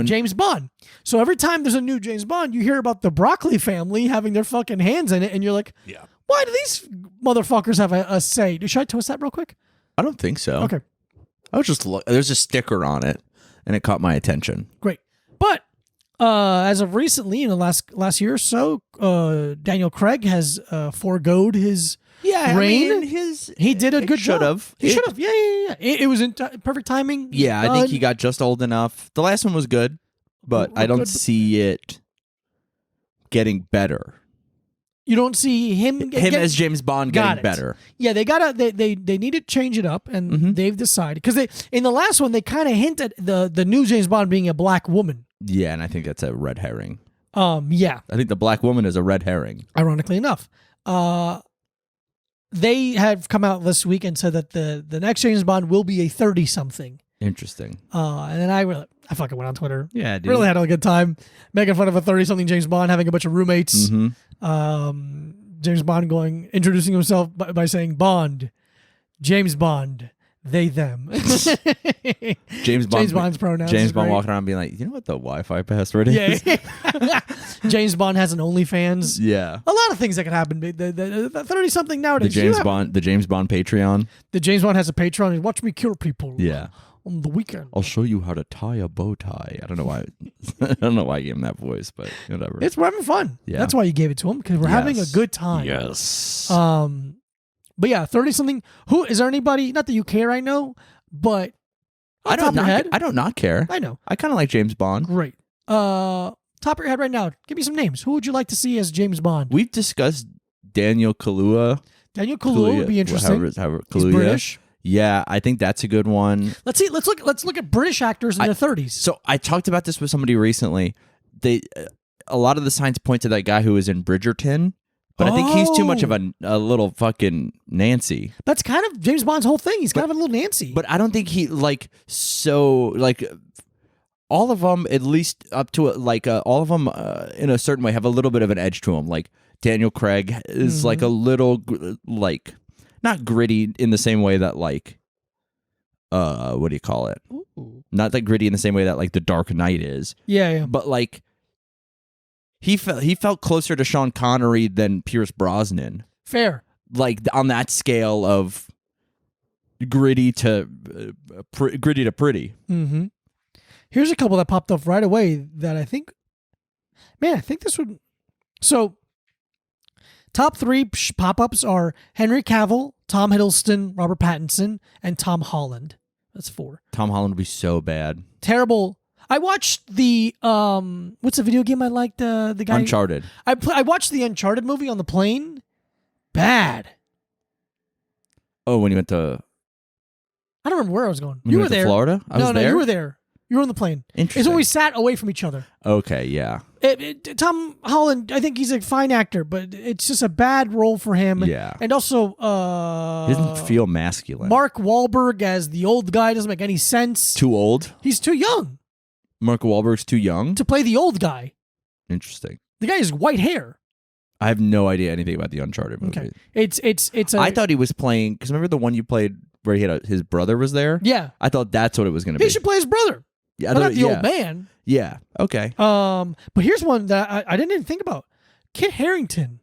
James Bond. So every time there's a new James Bond, you hear about the Broccoli family having their fucking hands in it, and you're like, yeah. Why do these motherfuckers have a say? Should I toast that real quick? I don't think so. Okay. I was just there's a sticker on it, and it caught my attention. Great. But as of recently, in the last year or so, Daniel Craig has foregoed his reign. He did a good job. He should have. Yeah. It was in perfect timing. Yeah, I think he got just old enough. The last one was good, but I don't see it getting better. You don't see him as James Bond getting better. Yeah, they need to change it up, and they've decided because in the last one they kind of hinted the new James Bond being a black woman. Yeah, and I think that's a red herring. Yeah, I think the black woman is a red herring. Ironically enough, they have come out this week and said that the next James Bond will be a 30-something. Interesting. And then I fucking went on Twitter. Yeah, dude. Really had a good time making fun of a 30-something James Bond having a bunch of roommates. Mm-hmm. James Bond introducing himself by saying Bond, James Bond, they, them. James Bond's pronouns. James Bond great. walking around being like, you know what the Wi-Fi password is? Yeah. James Bond has an OnlyFans. Yeah. A lot of things that could happen. The 30-something The nowadays. James Bond Patreon. The James Bond has a Patreon. Watch me kill people. Yeah. On the weekend. I'll show you how to tie a bow tie. I don't know why. I don't know why I gave him that voice, but whatever. We're having fun. Yeah. That's why you gave it to him, because we're having a good time. Yes. But yeah, 30-something. Who is there anybody? Not that you care, I know, but I don't not care. I know. I kind of like James Bond. Great. Top of your head right now. Give me some names. Who would you like to see as James Bond? We've discussed Daniel Kaluuya. Daniel Kaluuya would be interesting. He's He's British. Yeah, I think that's a good one. Let's see. Let's look at British actors in their 30s. So I talked about this with somebody recently. A lot of the signs point to that guy who was in Bridgerton, but I think he's too much of a little fucking Nancy. That's kind of James Bond's whole thing. He's kind of a little Nancy. But I don't think he all of them, at least up to all of them in a certain way have a little bit of an edge to them. Like Daniel Craig is like a little not gritty in the same way that what do you call it? Ooh. Not that gritty in the same way that like The Dark Knight is. Yeah. But like he felt closer to Sean Connery than Pierce Brosnan. Fair. Like on that scale of gritty to pretty. Mm-hmm. Here's a couple that popped up right away that I think this would. So, top 3 pop-ups are Henry Cavill, Tom Hiddleston, Robert Pattinson, and Tom Holland. That's 4. Tom Holland would be so bad. Terrible. I watched the what's the video game I liked? The guy Uncharted. I watched the Uncharted movie on the plane. Bad. Oh, when you went to I don't remember where I was going. you were there. Florida? I was No, there? you were there. You were on the plane. Interesting. It's when we sat away from each other. Okay, yeah. Tom Holland, I think he's a fine actor, but it's just a bad role for him. Yeah. And also, He doesn't feel masculine. Mark Wahlberg as the old guy doesn't make any sense. Too old? He's too young Mark Wahlberg's too young? to play the old guy. Interesting. The guy has white hair. I have no idea anything about the Uncharted movie. Okay. It's I thought he was playing, because remember the one you played where he had his brother was there? Yeah. I thought that's what it was going to be. He should play his brother. Yeah, Not the old man. Yeah. Okay. But here's one that I didn't even think about. Kit Harington.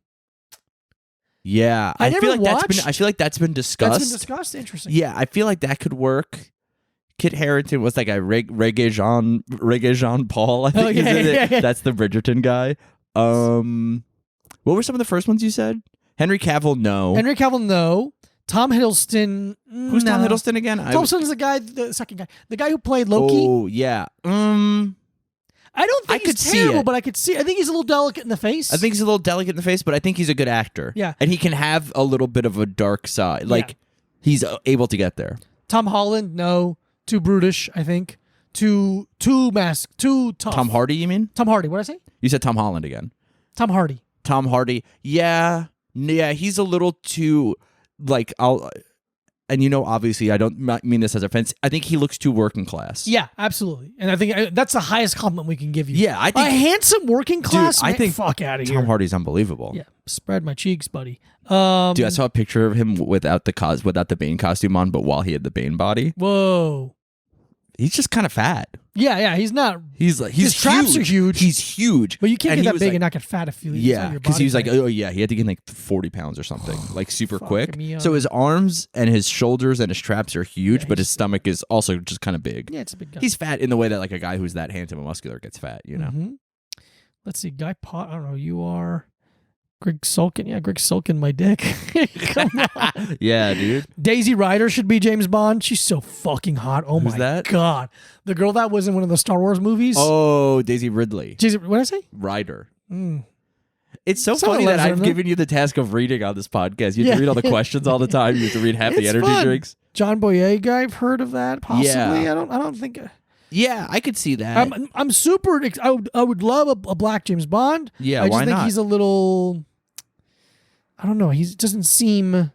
Yeah. I never feel like watched- I feel like that's been discussed. That's been discussed. Interesting. Yeah, I feel like that could work. Kit Harington was like a Reggae Jean Paul, I think. Oh, yeah, is it? yeah. That's the Bridgerton guy. What were some of the first ones you said? Henry Cavill, no. Henry Cavill, no. Tom Hiddleston. Who's Tom Hiddleston again? Tom Hiddleston's the second guy. The guy who played Loki. Oh, yeah. I don't think I he's could see terrible, it. but I could see. I think he's a little delicate in the face. I think he's a little delicate in the face, but I think he's a good actor. Yeah. And he can have a little bit of a dark side. Like, he's able to get there. Tom Holland, no. Too brutish, I think. Too tough. Tom Hardy, you mean? Tom Hardy. What did I say? You said Tom Holland again. Tom Hardy. Tom Hardy. Yeah, he's a little too, like, and obviously I don't mean this as offense. I think he looks too working class. Yeah, absolutely. And I think that's the highest compliment we can give you. Yeah, I think a handsome working class. Dude, I think fuck out of Tom here. Hardy's unbelievable. Yeah, spread my cheeks, buddy. Dude, I saw a picture of him without the Bane costume on, but while he had the Bane body. Whoa. He's just kind of fat. Yeah, he's not. He's his traps are huge. He's huge. But you can't And get he that was big like- and not get fat if you. Yeah, because he was like, oh yeah, he had to gain like 40 pounds or something, like super quick. So his arms and his shoulders and his traps are huge, but his stomach is also just kind of big. Yeah, it's a big guy. He's fat in the way that like a guy who's that handsome and muscular gets fat, Mm-hmm. Let's see, Guy Pot. I don't know. You are Greg Sulkin. Yeah, Greg Sulkin, my dick. Come on. Yeah, dude. Daisy Ryder should be James Bond. She's so fucking hot. Oh Who's my that? god, the girl that was in one of the Star Wars movies. Oh, Daisy Ridley. What did I say? Ryder. Mm. It's so Someone funny that lives in I've them. given you the task of reading on this podcast. You have to read all the questions all the time. You have to read half the It's energy fun. drinks. John Boyega. I've heard of that. Possibly. Yeah. I don't think. Yeah, I could see that. I'm super. I would love a black James Bond. Yeah, I just why think not? he's a little. I don't know. He doesn't seem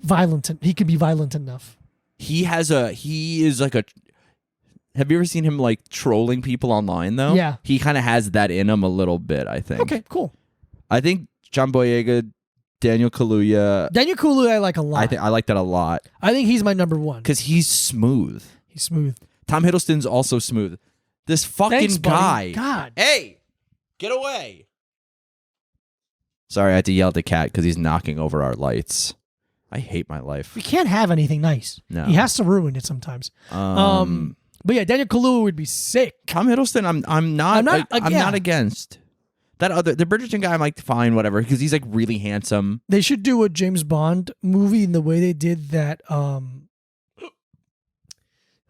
violent. He could be violent enough. He is like a. Have you ever seen him like trolling people online though? Yeah. He kind of has that in him a little bit, I think. Okay, cool. I think John Boyega Daniel Kaluuya. Daniel Kaluuya I like a lot. I like that a lot I think he's my number one. because he's smooth. He's smooth. Tom Hiddleston's also smooth. This fucking Thanks, guy. buddy. God. Hey, get away. Sorry, I had to yell at the cat because he's knocking over our lights. I hate my life. We can't have anything nice. No. He has to ruin it sometimes. But yeah, Daniel Kaluuya would be sick. Tom Hiddleston, I'm not against. The Bridgerton guy, I'm like, fine, whatever, because he's like really handsome. They should do a James Bond movie in the way they did that.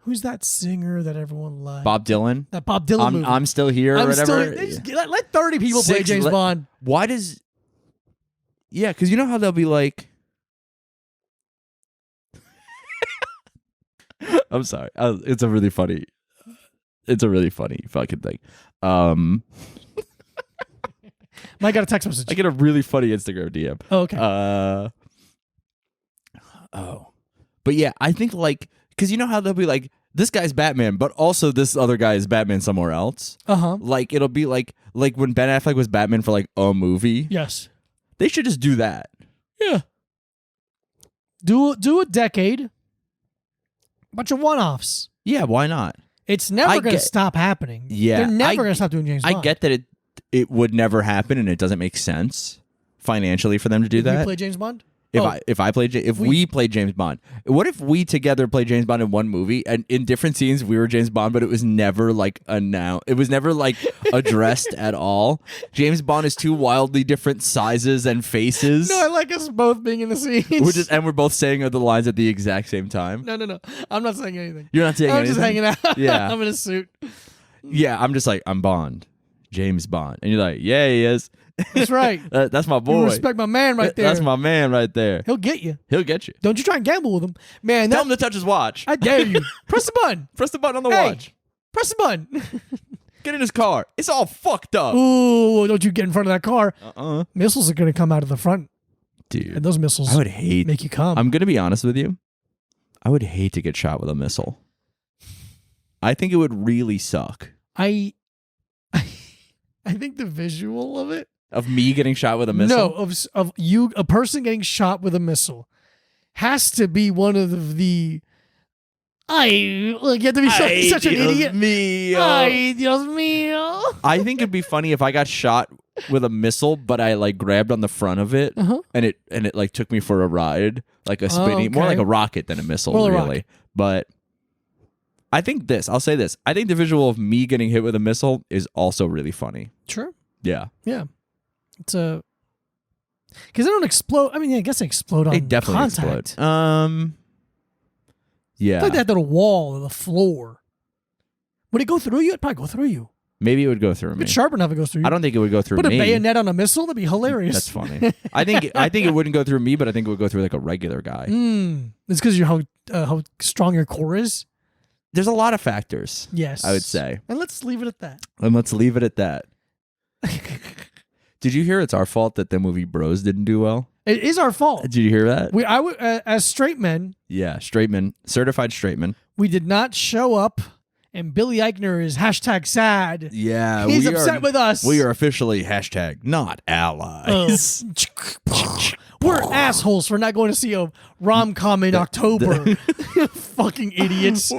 Who's that singer that everyone liked? Bob Dylan. That Bob Dylan movie. I'm still here or whatever. Let 30 people play James Bond. Why does... Yeah, because you know how they'll be like... I'm sorry. It's a really funny fucking thing. I got a text message. I get a really funny Instagram DM. Oh, okay. But yeah, I think like, because you know how they'll be like, this guy's Batman, but also this other guy is Batman somewhere else. Like it'll be like when Ben Affleck was Batman for like a movie. Yes. They should just do that. Yeah. Do a decade. Bunch of one-offs. Yeah, why not? It's never going to stop happening. Yeah, they're never going to stop doing James Bond. I get that it would never happen, and it doesn't make sense financially for them to do that. You play James Bond? If we played James Bond, what if we together played James Bond in one movie and in different scenes we were James Bond, but it was never like announced. It was never like addressed at all. James Bond is two wildly different sizes and faces. No, I like us both being in the scenes. We're both saying the lines at the exact same time. No. I'm not saying anything. You're not saying anything? I'm just hanging out. Yeah. I'm in a suit. Yeah, I'm just like, I'm Bond. James Bond. And you're like, yeah, he is. That's right. That's my boy. You respect my man right there. That's my man right there. He'll get you. He'll get you. Don't you try and gamble with him. Man, Tell him to touch his watch. I dare you. Press the button. Press the button on the watch. Press the button. Get in his car. It's all fucked up. Ooh, don't you get in front of that car. Missiles are going to come out of the front. Dude. And those missiles I would hate make you come. I'm going to be honest with you. I would hate to get shot with a missile. I think it would really suck. I think the visual of it. Of me getting shot with a missile? No, of you, a person getting shot with a missile has to be one of the... you have to be such an idiot. Ay, Dios mío. I think it'd be funny if I got shot with a missile, but I like grabbed on the front of it and it like took me for a ride, like a spinning, more like a rocket than a missile, more really. Rocket. But I think I'll say this. I think the visual of me getting hit with a missile is also really funny. Sure. Yeah. Yeah. It's a... Because they don't explode. I mean, I guess they explode on They definitely contact. explode. Yeah. It's like that to the wall or the floor. Would it go through you? It'd probably go through you. Maybe it would go through me. It's sharp enough it goes through you. I don't think it would go through me. Put a me. bayonet on a missile? That'd be hilarious. That's funny. I think it wouldn't go through me, but I think it would go through like a regular guy. It's because how strong your core is? There's a lot of factors. Yes. I would say. And let's leave it at that. Did you hear it's our fault that the movie Bros didn't do well? It is our fault. Did you hear that? As straight men. Yeah, straight men, certified straight men. We did not show up, and Billy Eichner is #sad. Yeah, he's upset with us. We are officially #not allies. We're assholes for not going to see a rom-com in October. Fucking idiots.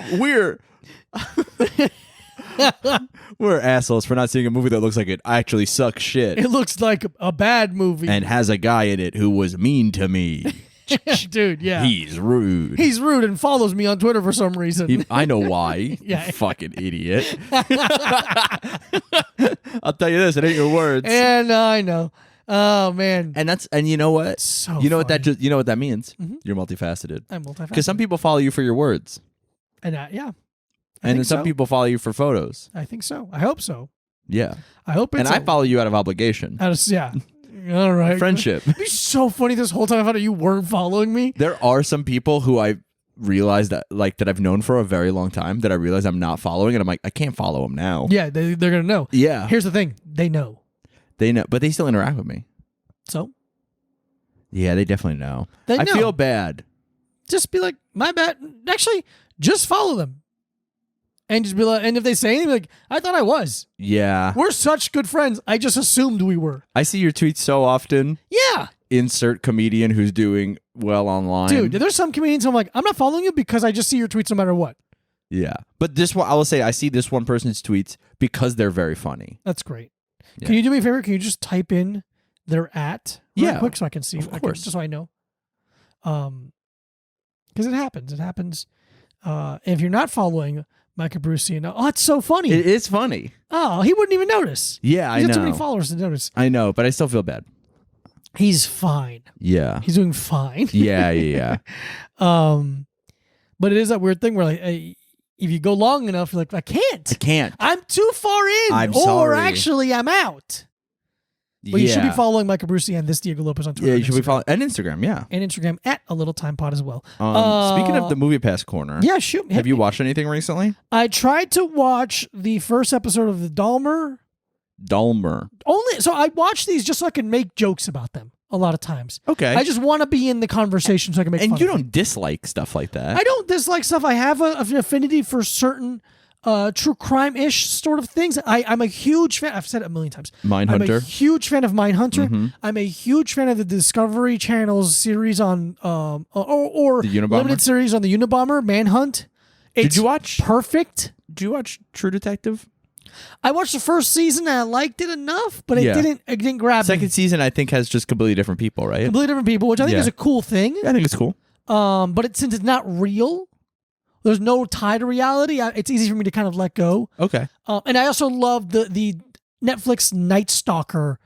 We're assholes for not seeing a movie that looks like it actually sucks shit. It looks like a bad movie. And has a guy in it who was mean to me. Dude, yeah. He's rude. He's rude and follows me on Twitter for some reason. I know why. Yeah. You fucking idiot. I'll tell you this, it ain't your words. And I know. Oh man. And you know what? So you know funny. you know what that means? Mm-hmm. You're multifaceted. I'm multifaceted. Because some people follow you for your words. And yeah. And then some people follow you for photos. I think so. I hope so. Yeah. I hope it's... And I follow you out of obligation. Yeah. All right. Friendship. It'd be so funny this whole time I found out you weren't following me. There are some people who I realized that I've known for a very long time that I realize I'm not following, and I'm like, I can't follow them now. Yeah, they're going to know. Yeah. Here's the thing. They know. They know, but they still interact with me. So? Yeah, they definitely know. They know. I feel bad. Just be like, my bad. Actually, just follow them. And just be like, and if they say anything, be like, I thought I was. Yeah. We're such good friends. I just assumed we were. I see your tweets so often. Yeah. insert comedian who's doing well online. Dude, there's some comedians I'm like, I'm not following you because I just see your tweets no matter what. Yeah. But this one, I will say, I see this one person's tweets because they're very funny. That's great. Yeah. Can you do me a favor? Can you just type in their real quick so I can see? Of course. Just so I know. Because it happens. It happens. If you're not following Micah Brucey, it's so funny. It is funny. Oh, he wouldn't even notice. Yeah, He's I know. got too many followers to notice. I know, but I still feel bad. He's fine. Yeah. He's doing fine. Yeah. But it is that weird thing where like, if you go long enough, you're like, I can't. I'm too far in. I'm or sorry. actually, I'm out. But you should be following Micah Brucey and this Diego Lopez on Twitter. Yeah, you should be following and Instagram. Yeah, and Instagram at A Little Time Pod as well. Speaking of the Movie Pass corner, yeah, shoot. Have you watched anything recently? I tried to watch the first episode of the Dahmer. So I watch these just so I can make jokes about them. A lot of times. Okay. I just want to be in the conversation so I can make fun And you of don't dislike stuff like that. I don't dislike stuff. I have an affinity for certain true crime-ish sort of things. I'm a huge fan. I've said it a million times. Mindhunter. I'm a huge fan of Mindhunter. Mm-hmm. I'm a huge fan of the Discovery Channel's series on or The Unabomber? limited series on the Unabomber, Manhunt. Did you watch? Perfect. Did you watch True Detective? I watched the first season and I liked it enough, but it didn't grab me. Second season, I think, has just completely different people, right? Completely different people, which I think is a cool thing. Yeah, I think it's cool. But since it's not real, there's no tie to reality. It's easy for me to kind of let go. Okay. And I also love the Netflix Night Stalker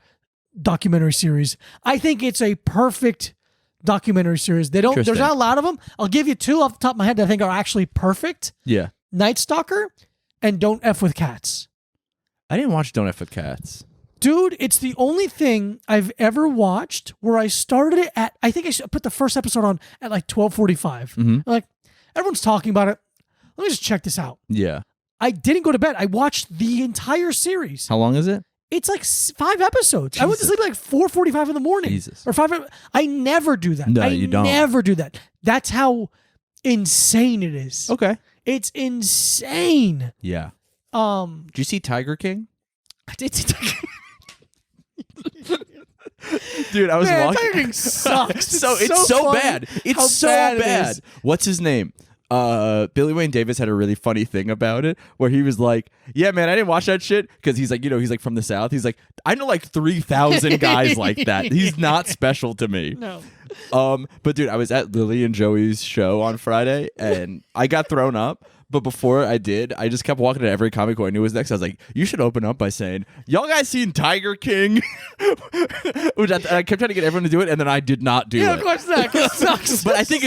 documentary series. I think it's a perfect documentary series. There's not a lot of them. I'll give you two off the top of my head that I think are actually perfect. Yeah. Night Stalker and Don't F with Cats. I didn't watch Don't F with Cats. Dude, it's the only thing I've ever watched where I started it at, I think I should put the first episode on at like 12:45. Mm-hmm. Like, everyone's talking about it. Let me just check this out. Yeah. I didn't go to bed. I watched the entire series. How long is it? It's like 5 episodes. Jesus. I went to sleep at like 4:45 in the morning. Jesus. Or 5. I never do that. No, you don't. Never do that. That's how insane it is. Okay. It's insane. Yeah. Did you see Tiger King? I did see Dude, I was walking. Tiger King sucks. It's so bad. It's so bad. bad. What's his name? Billy Wayne Davis had a really funny thing about it where he was like, yeah, man, I didn't watch that shit because he's like, he's like from the South. He's like, I know like 3,000 guys like that. He's not special to me. No. But dude, I was at Lily and Joey's show on Friday and I got thrown up. But before I did, I just kept walking to every comic who I knew was next. I was like, you should open up by saying, y'all guys seen Tiger King? Which I kept trying to get everyone to do it, and then I did not do it. Yeah, of course not. It sucks. But I think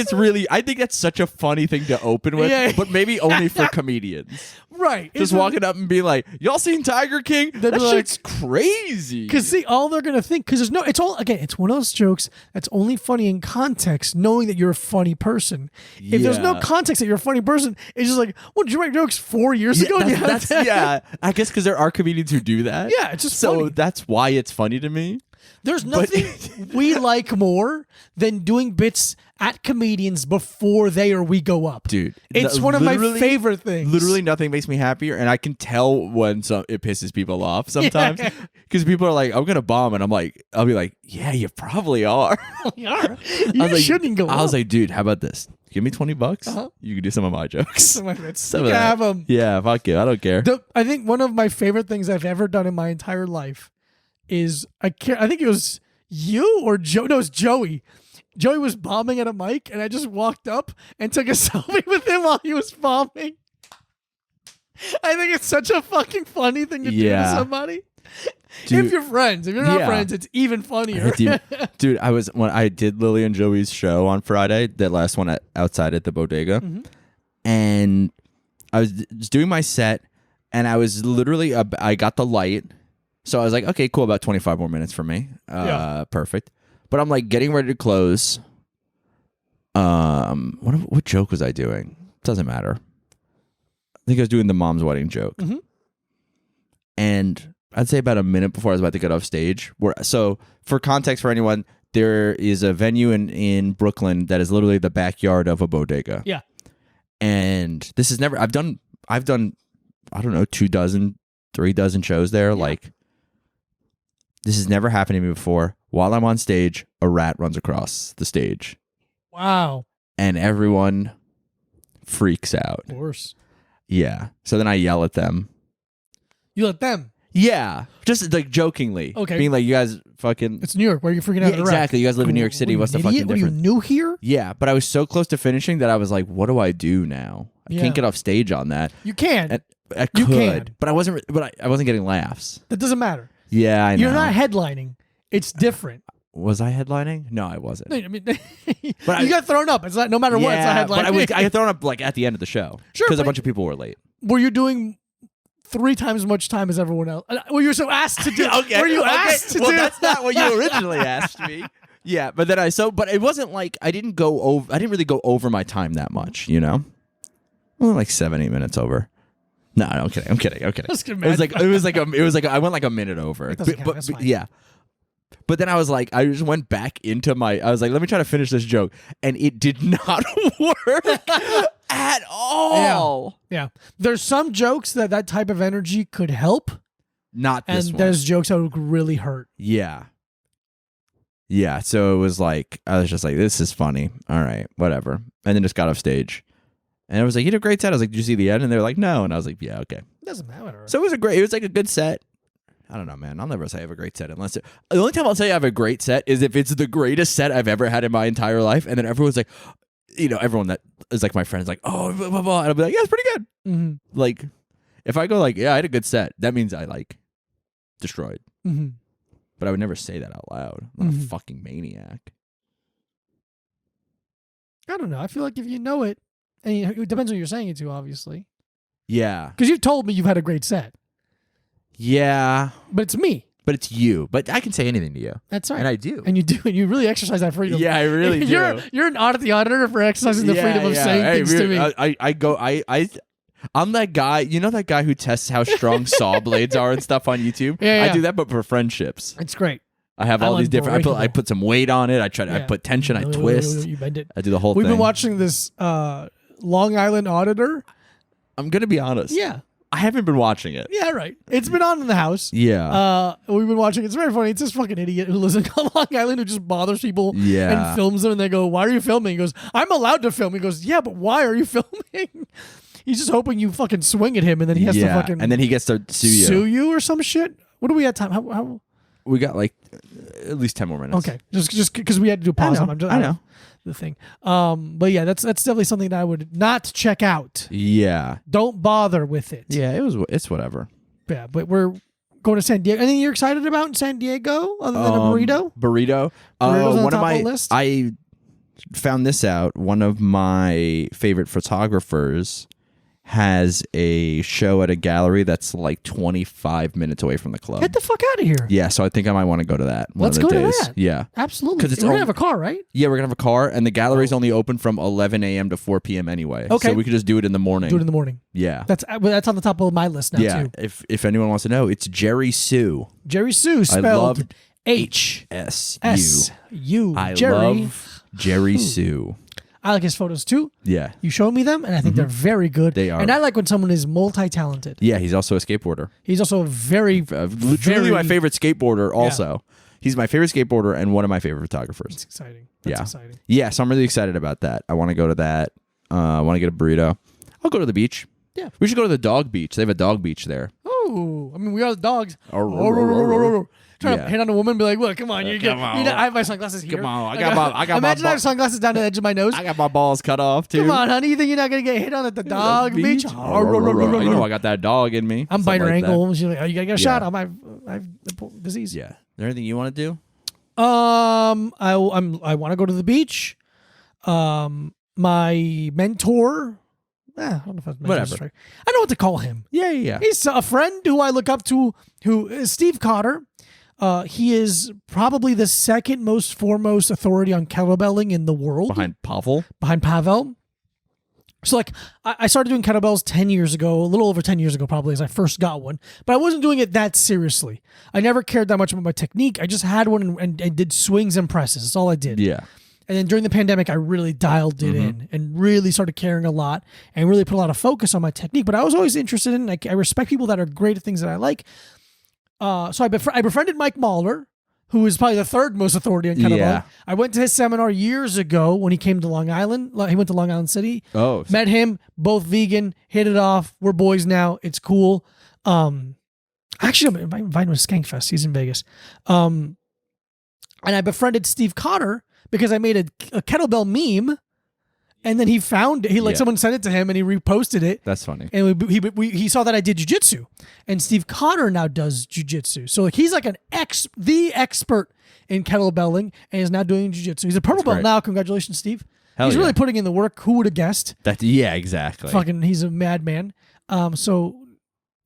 that's such a funny thing to open with, but maybe only for comedians. Right. Just walking up and being like, y'all seen Tiger King? That shit's crazy. Because see, all they're going to think, because it's one of those jokes that's only funny in context, knowing that you're a funny person. If there's no context that you're a funny person, it's just like, well, did you write jokes 4 years ago? Yeah, I guess because there are comedians who do that. Yeah, it's just funny. That's why it's funny to me. There's nothing we like more than doing bits at comedians before they or we go up. Dude. It's one of my favorite things. Literally nothing makes me happier, and I can tell when it pisses people off sometimes. Because people are like, I'm going to bomb, and I'll be like, yeah, you probably are. You shouldn't go up. I was like, dude, how about this? Give me $20. You can do some of my jokes. Some of that. Have them. Yeah, fuck you. I don't care. I think one of my favorite things I've ever done in my entire life is I think it was you or Joe. No, it was Joey. Joey was bombing at a mic, and I just walked up and took a selfie with him while he was bombing. I think it's such a fucking funny thing to do to somebody. Dude, if you're friends. If you're not friends, it's even funnier. Dude, when I did Lily and Joey's show on Friday, that last one outside at the bodega, and I was just doing my set, and I was literally, I got the light, so I was like, okay, cool, about 25 more minutes for me. Perfect. But I'm like getting ready to close. What joke was I doing? Doesn't matter. I think I was doing the mom's wedding joke. And I'd say about a minute before I was about to get off stage. So for context for anyone, there is a venue in Brooklyn that is literally the backyard of a bodega. Yeah. And this is never, I've done, I don't know, 3 dozen shows there. Yeah. Like, this has never happened to me before. While I'm on stage, a rat runs across the stage. Wow. And everyone freaks out. Of course. Yeah. So then I yell at them. You let them? Yeah. Just like jokingly. Okay. Being like, you guys fucking... It's New York. Why are you freaking out? Yeah, exactly. You guys live in New York City. What's the fucking difference? Were you new here? Yeah. But I was so close to finishing that I was like, what do I do now? I can't get off stage on that. You can. And I could. You can. But I wasn't getting laughs. That doesn't matter. Yeah, I know. You're not headlining. It's different. Was I headlining? No, I wasn't. No, I mean, But you got thrown up. It's not, no matter what, it's not headlining. But I got thrown up like at the end of the show. Sure, because a but- bunch of people were late. Were you doing 3 times as much time as everyone else? Were you so asked to do? Were you asked to well, do? that's not what you originally asked me. Yeah, but then but it wasn't like I didn't really go over my time that much, you know? Well, like 7-8 minutes over. No, I'm kidding. It was like I went like a minute over. That's fine. Yeah. But then I was like, I just went back into I was like, let me try to finish this joke. And it did not work at all. Yeah. There's some jokes that type of energy could help. Not this and one. there's jokes that would really hurt. Yeah. Yeah. So it was like, I was just like, this is funny. All right, whatever. And then just got off stage. And I was like, you did a great set. I was like, did you see the end? And they were like, no. And I was like, yeah, okay. It doesn't matter. So it was like a good set. I don't know, man. I'll never say I have a great set the only time I'll say I have a great set is if it's the greatest set I've ever had in my entire life. And then everyone's like, everyone that is like my friends, like, oh, blah, blah, blah. And I'll be like, yeah, it's pretty good. Mm-hmm. Like, if I go like, yeah, I had a good set, that means I like destroyed. Mm-hmm. But I would never say that out loud. I'm not a fucking maniac. I don't know. I feel like if you know it, and it depends on who you're saying it to, obviously. Yeah. Because you've told me you've had a great set. Yeah. But it's me. But it's you. But I can say anything to you. That's right. And I do. And you do. And you really exercise that freedom. Yeah, I really do. You're an auditor for exercising the freedom of saying things to me. I'm that guy. You know that guy who tests how strong saw blades are and stuff on YouTube? Yeah. I do that, but for friendships. It's great. I have all these different. I put some weight on it. I put tension. I twist. You bend it. I do the whole thing. We've been watching this Long Island Auditor. I'm gonna be honest. Yeah. I haven't been watching it. Yeah, right. It's been on in the house. Yeah. We've been watching. It's very funny. It's this fucking idiot who lives in Long Island who just bothers people and films them, and they go, "Why are you filming?" He goes, "I'm allowed to film." He goes, "Yeah, but why are you filming?" He's just hoping you fucking swing at him, and then he has to fucking and then he gets to sue you or some shit. What do we have time? How? We got like at least 10 more minutes. Okay, just because we had to do a pause. I know. The thing. But yeah, that's definitely something that I would not check out. Yeah. Don't bother with it. Yeah, it's whatever. Yeah, but we're going to San Diego. Anything you're excited about in San Diego other than a burrito? Burritos on one the of top my of the list? I found this out. One of my favorite photographers has a show at a gallery that's like 25 minutes away from the club. Get the fuck out of here. Yeah, so I think I might want to go to that. Let's go to that. Yeah. Absolutely. 'Cause it's We're going only- to have a car, right? Yeah, we're going to have a car, and the gallery's only open from 11 a.m. to 4 p.m. anyway. Okay. So we could just do it in the morning. Do it in the morning. Yeah. That's on the top of my list now, Yeah. too. If anyone wants to know, it's Jerry Sue. Jerry Sue, spelled love H-S-U. I Jerry. love Jerry Sue. I like his photos, too. Yeah. You showed me them, and I think they're very good. They are. And I like when someone is multi-talented. Yeah, he's also a skateboarder. He's also a very, Truly my favorite skateboarder also. He's my favorite skateboarder and one of my favorite photographers. It's exciting. That's exciting. Yeah, so I'm really excited about that. I want to go to that. I want to get a burrito. I'll go to the beach. Yeah. We should go to the dog beach. They have a dog beach there. Oh, I mean, we are the dogs. Trying Yeah. to hit on a woman, be like, "Look, come on, you get. come on. I have my sunglasses here. Come on, I got my Imagine I have sunglasses down to the edge of my nose. I got my balls cut off too. Come on, honey. You think you're not gonna get hit on at the dog beach? You know I got that dog in me. I'm biting her Something like ankle. She's like, "Oh, you gotta get a shot. Yeah. I have the disease." that. Yeah. Is there anything you want to do? I want to go to the beach. My mentor. I don't know if that's Whatever. right. I know what to call him. Yeah. He's a friend who I look up to, who is Steve Cotter. He is probably the second most foremost authority on kettlebelling in the world. Behind Pavel? Behind Pavel. So like I started doing kettlebells 10 years ago, a little over 10 years ago probably as I first got one, but I wasn't doing it that seriously. I never cared that much about my technique. I just had one and did swings and presses. That's all I did. Yeah. And then during the pandemic, I really dialed it in and really started caring a lot and really put a lot of focus on my technique. But I was always interested in, I respect people that are great at things that I like. So I befriended Mike Mahler, who is probably the third most authority on kettlebell. Yeah. I went to his seminar years ago when he came to Long Island. He went to Long Island City. Oh. Met him, both vegan, hit it off. We're boys now. It's cool. Actually, I'm inviting him to Skankfest. He's in Vegas. And I befriended Steve Cotter because I made a kettlebell meme. And then he found it. Someone sent it to him and he reposted it. That's funny. And he saw that I did jiu-jitsu. And Steve Cotter now does jiu-jitsu. So he's like the expert in kettlebelling and is now doing jiu-jitsu. He's a purple belt now. Congratulations, Steve. He's really putting in the work. Who would have guessed? Yeah, exactly. Fucking, he's a madman. So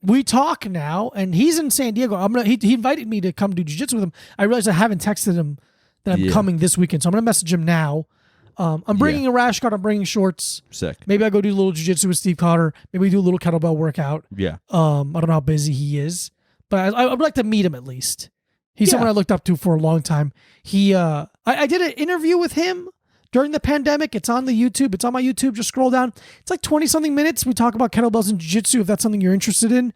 we talk now, and he's in San Diego. He invited me to come do jiu-jitsu with him. I realized I haven't texted him that I'm coming this weekend, so I'm gonna message him now. I'm bringing a rash guard. I'm bringing shorts. Sick. Maybe I go do a little jiu-jitsu with Steve Cotter. Maybe we do a little kettlebell workout. Yeah. I don't know how busy he is, but I would like to meet him at least. He's someone I looked up to for a long time. I did an interview with him during the pandemic. It's on the YouTube. It's on my YouTube. Just scroll down. It's like 20 something minutes. We talk about kettlebells and jiu-jitsu if that's something you're interested in.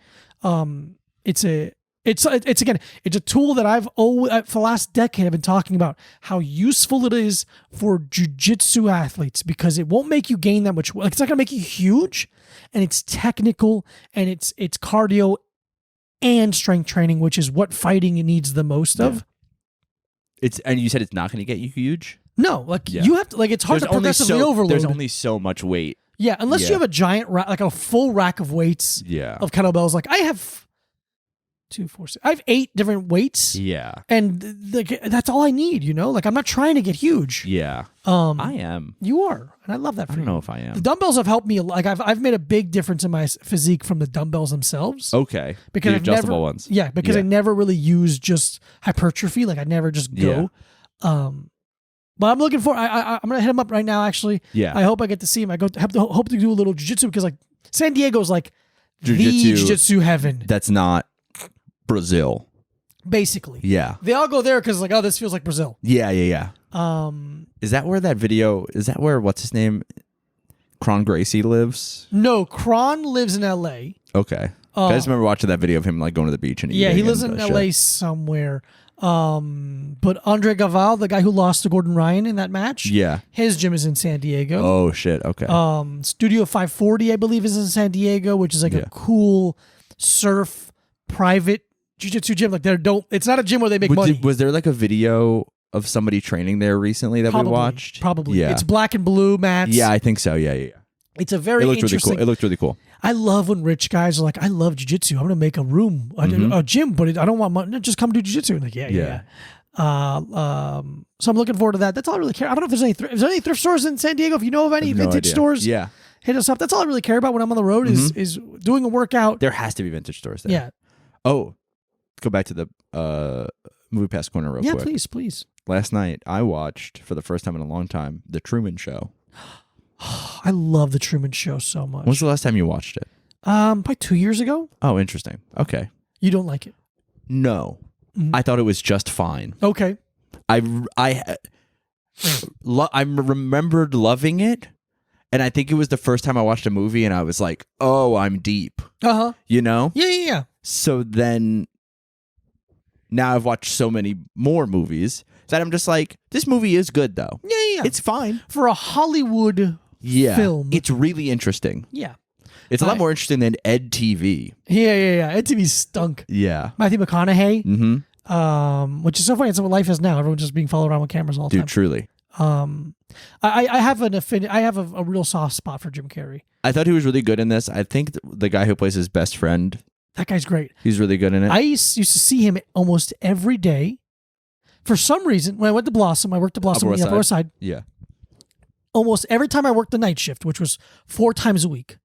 It's a tool that I've always, for the last decade, I've been talking about how useful it is for jiu-jitsu athletes because it won't make you gain that much. Like, it's not going to make you huge, and it's technical, and it's cardio and strength training, which is what fighting needs the most of. And you said it's not going to get you huge? No, you have to, it's hard to progressively overload. There's only so much weight. Yeah, unless you have a giant rack, like a full rack of weights of kettlebells. Like I have 2, 4, 6. I have 8 different weights. Yeah. And that's all I need, Like I'm not trying to get huge. Yeah. I am. You are. And I love that for you. I don't know if I am. The dumbbells have helped me. Like I've made a big difference in my physique from the dumbbells themselves. Okay. Because the adjustable ones. Yeah, because I never really use just hypertrophy. Like I never just go. But I'm looking for. I'm gonna hit him up right now. Actually, I hope I get to see him. I hope to do a little jiu-jitsu because San Diego's the jiu-jitsu heaven. That's not Brazil. Basically, they all go there because this feels like Brazil. Yeah. Is that where what's his name, Kron Gracie lives? No, Kron lives in L.A. Okay, I just remember watching that video of him going to the beach and eating. Yeah, he lives in L.A. somewhere. But Andre Gaval, the guy who lost to Gordon Ryan in that match, his gym is in San Diego. Oh shit, okay. Studio 540, I believe, is in San Diego, which is a cool surf private jiu-jitsu gym. It's not a gym where they make money. Was there a video of somebody training there recently that we watched? Probably. Yeah. It's black and blue mats. Yeah, I think so. Yeah. It's a very interesting. It looked really cool. I love when rich guys are like, I love jiu-jitsu. I'm going to make a room, a gym, but I don't want money. Just come do jiu-jitsu. And yeah. So I'm looking forward to that. That's all I really care. I don't know if there's any is there any thrift stores in San Diego. If you know of any vintage stores, hit us up. That's all I really care about when I'm on the road is doing a workout. There has to be vintage stores there. Yeah. Oh, go back to the Movie Pass Corner real quick. Yeah, please. Last night I watched for the first time in a long time The Truman Show. I love The Truman Show so much. When's the last time you watched it? Probably 2 years ago. Oh, interesting. Okay. You don't like it? No. I thought it was just fine. Okay. I remembered loving it, and I think it was the first time I watched a movie and I was like, oh, I'm deep. Uh-huh. Yeah. So then now I've watched so many more movies that I'm just like, this movie is good though. Yeah. It's fine. For a Hollywood film. It's really interesting. Yeah. It's a lot more interesting than Ed TV. Yeah. Ed TV stunk. Yeah. Matthew McConaughey. Mm-hmm. Which is so funny. It's what life is now. Everyone's just being followed around with cameras all the time. Dude, truly. I have an affinity. I have a real soft spot for Jim Carrey. I thought he was really good in this. I think the guy who plays his best friend. That guy's great. He's really good in it. I used to see him almost every day. For some reason, when I went to Blossom, I worked at Blossom on the Upper West Side. Yeah. Almost every time I worked the night shift, which was 4 times a week,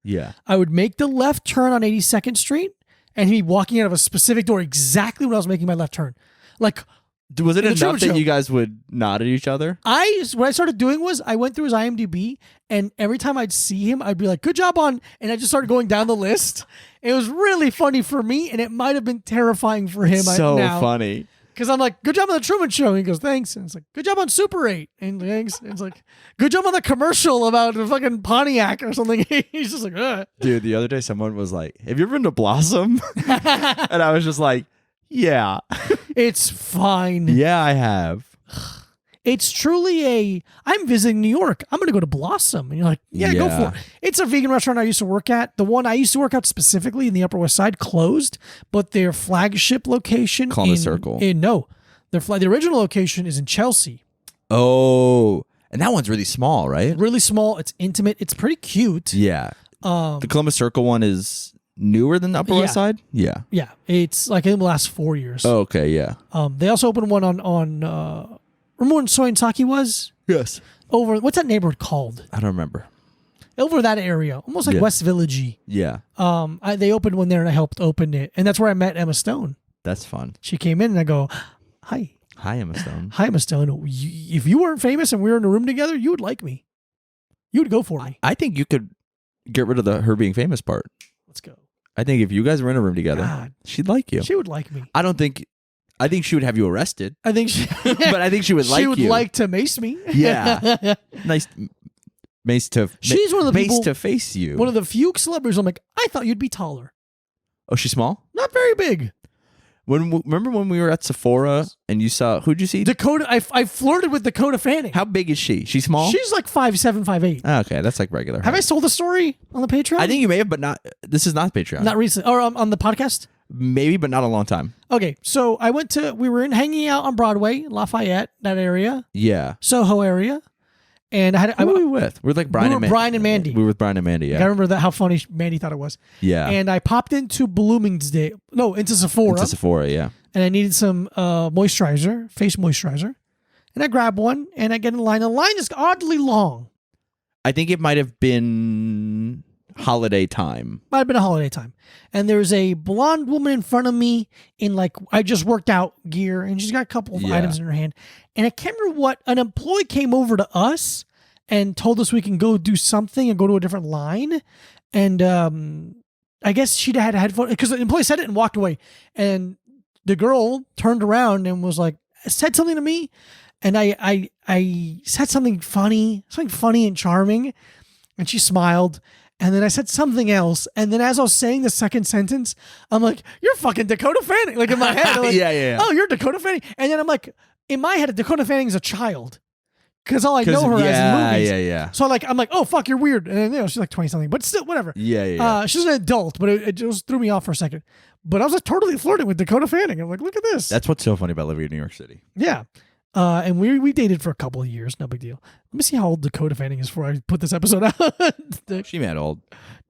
I would make the left turn on 82nd Street, and he'd be walking out of a specific door exactly when I was making my left turn. Was it enough that you guys would nod at each other? What I started doing was I went through his IMDb, and every time I'd see him, I'd be like, good job on, and I just started going down the list. It was really funny for me, and it might have been terrifying for him. So funny. Because I'm like, good job on the Truman Show. And he goes, thanks. And it's like, good job on Super 8. And thanks. And it's like, good job on the commercial about the fucking Pontiac or something. He's just like, ugh. Dude, the other day someone was like, have you ever been to Blossom? And I was just like, yeah. It's fine. Yeah, I have. It's truly I'm visiting New York. I'm going to go to Blossom. And you're like, yeah, go for it. It's a vegan restaurant I used to work at. The one I used to work at specifically in the Upper West Side closed, but their flagship location Call Circle. No, the original location is in Chelsea. Oh, and that one's really small, right? Really small. It's intimate. It's pretty cute. Yeah. The Columbus Circle one is newer than the Upper West Side? Yeah. Yeah. It's like in the last 4 years. Oh, okay, yeah. They also opened one on remember when Soy and Saki was? Yes. Over, what's that neighborhood called? I don't remember. Over that area. Almost like West Village-y. Yeah. They opened one there and I helped open it. And that's where I met Emma Stone. That's fun. She came in and I go, hi. Hi, Emma Stone. Hi, Emma Stone. If you weren't famous and we were in a room together, you would like me. You would go for me. I think you could get rid of her being famous part. Let's go. I think if you guys were in a room together, she'd like you. She would like me. I think she would have you arrested. I think she but I think she would like you. She would like to mace me. Yeah. Nice mace to She's one of the mace people, to face you. One of the few celebrities I'm like, I thought you'd be taller. Oh, she's small? Not very big. Remember when we were at Sephora and you saw, who'd you see? Dakota. I flirted with Dakota Fanning. How big is she? She's small? She's like 5'7", 5'8". Oh, okay, that's like regular. Have I told the story on the Patreon? I think you may have, but not. This is not Patreon. Not recently. Or on the podcast? Maybe, but not a long time. Okay, so we were hanging out on Broadway, Lafayette, that area. Yeah. Soho area. And Who were we with? We're like Brian and Mandy. Brian and Mandy. We were with Brian and Mandy, yeah. I remember that, how funny Mandy thought it was. Yeah. And I popped into into Sephora. Into Sephora, yeah. And I needed some moisturizer, face moisturizer. And I grabbed one, and I get in line. The line is oddly long. I think it might have been holiday time. Might have been a holiday time. And there's a blonde woman in front of me in I just worked out gear, and she's got a couple of items in her hand. And I can't remember what, an employee came over to us and told us we can go do something and go to a different line. And I guess she'd had a headphone, because the employee said it and walked away. And the girl turned around and was like, said something to me. And I said something funny and charming. And she smiled. And then I said something else. And then as I was saying the second sentence, I'm like, you're fucking Dakota Fanning. Like in my head. I'm like, yeah. Oh, you're Dakota Fanning. And then I'm like, in my head, Dakota Fanning is a child. Because all I know her as in movies. Yeah. So I'm like, oh, fuck, you're weird. And she's like 20-something. But still, whatever. Yeah. She's an adult, but it just threw me off for a second. But I was like totally flirting with Dakota Fanning. I'm like, look at this. That's what's so funny about living in New York City. Yeah. And we dated for a couple of years. No big deal. Let me see how old Dakota Fanning is before I put this episode out. She mad old.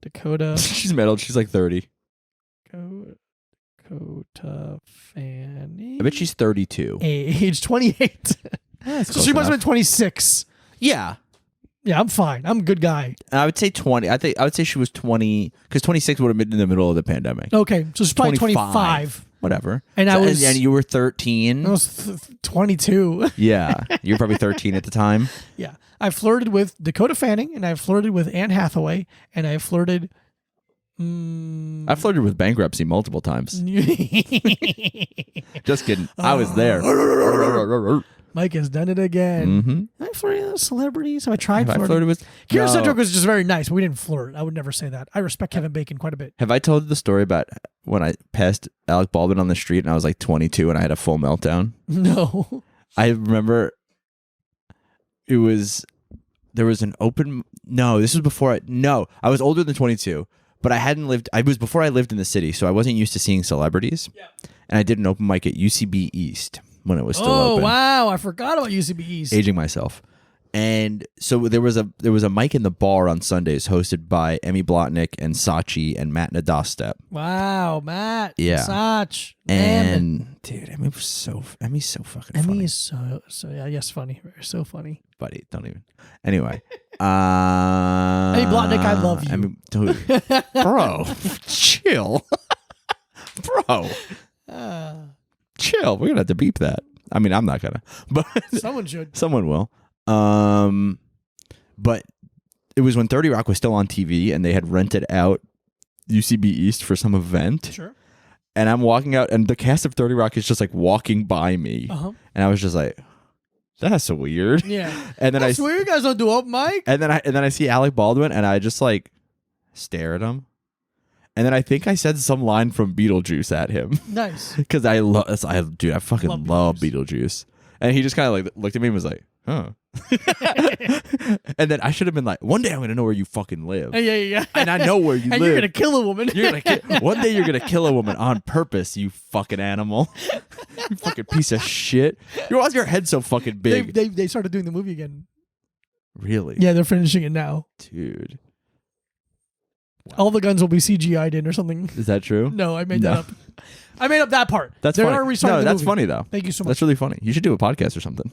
Dakota. She's mad old. She's like 30. Dakota Fanning. I bet she's 32. Age 28. So she must have been 26. Yeah. Yeah, I'm fine. I'm a good guy. I would say 20. I would say she was 20, because 26 would have been in the middle of the pandemic. Okay, so she's probably 25. Whatever. And and you were 13. I was 22. Yeah, you were probably 13 at the time. Yeah, I flirted with Dakota Fanning, and I flirted with Anne Hathaway, and I flirted. I flirted with bankruptcy multiple times. Just kidding. I was there. Mike has done it again. Mm-hmm. I flirted with celebrities. Have I tried flirting? I flirted with... Kira Sedgwick was just very nice. We didn't flirt. I would never say that. I respect Kevin Bacon quite a bit. Have I told the story about when I passed Alec Baldwin on the street and I was like 22 and I had a full meltdown? No. I remember there was an open... No, this was before I was older than 22, but it was before I lived in the city, so I wasn't used to seeing celebrities. Yeah. And I did an open mic at UCB East when it was still open. Oh, wow. I forgot about UCB East. Aging myself. And so there was a mic in the bar on Sundays hosted by Emmy Blotnick and Sachi and Matt Nadostep. Wow, Matt. Yeah. Sach. And dude, Emmy's so fucking funny. Emmy is so yeah, yes, funny. So funny. Buddy, don't even. Anyway. Emmy Blotnick, I love you. I mean, dude, bro, chill. Bro. Chill. We're gonna have to beep that. I mean, I'm not gonna, but someone should. Someone will. But it was when 30 Rock was still on TV and they had rented out UCB East for some event. Sure. And I'm walking out and the cast of 30 Rock is just like walking by me. And I was just like, that's weird. Yeah. And then I swear you guys don't do open mic. And then I see Alec Baldwin and I just like stare at him. And then I think I said some line from Beetlejuice at him. Nice. Because I fucking love Beetlejuice. And he just kind of like looked at me and was like, huh. And then I should have been like, one day I'm going to know where you fucking live. Yeah. And I know where you live. And you're going to kill a woman. One day you're going to kill a woman on purpose, you fucking animal. You fucking piece of shit. Why is your head so fucking big? They started doing the movie again. Really? Yeah, they're finishing it now. Dude. Wow. All the guns will be CGI'd in or something. Is that true? No, I made that up. I made up that part. That's They're funny. restarting the That's movie. funny though. Thank you so much. That's really funny. You should do a podcast or something.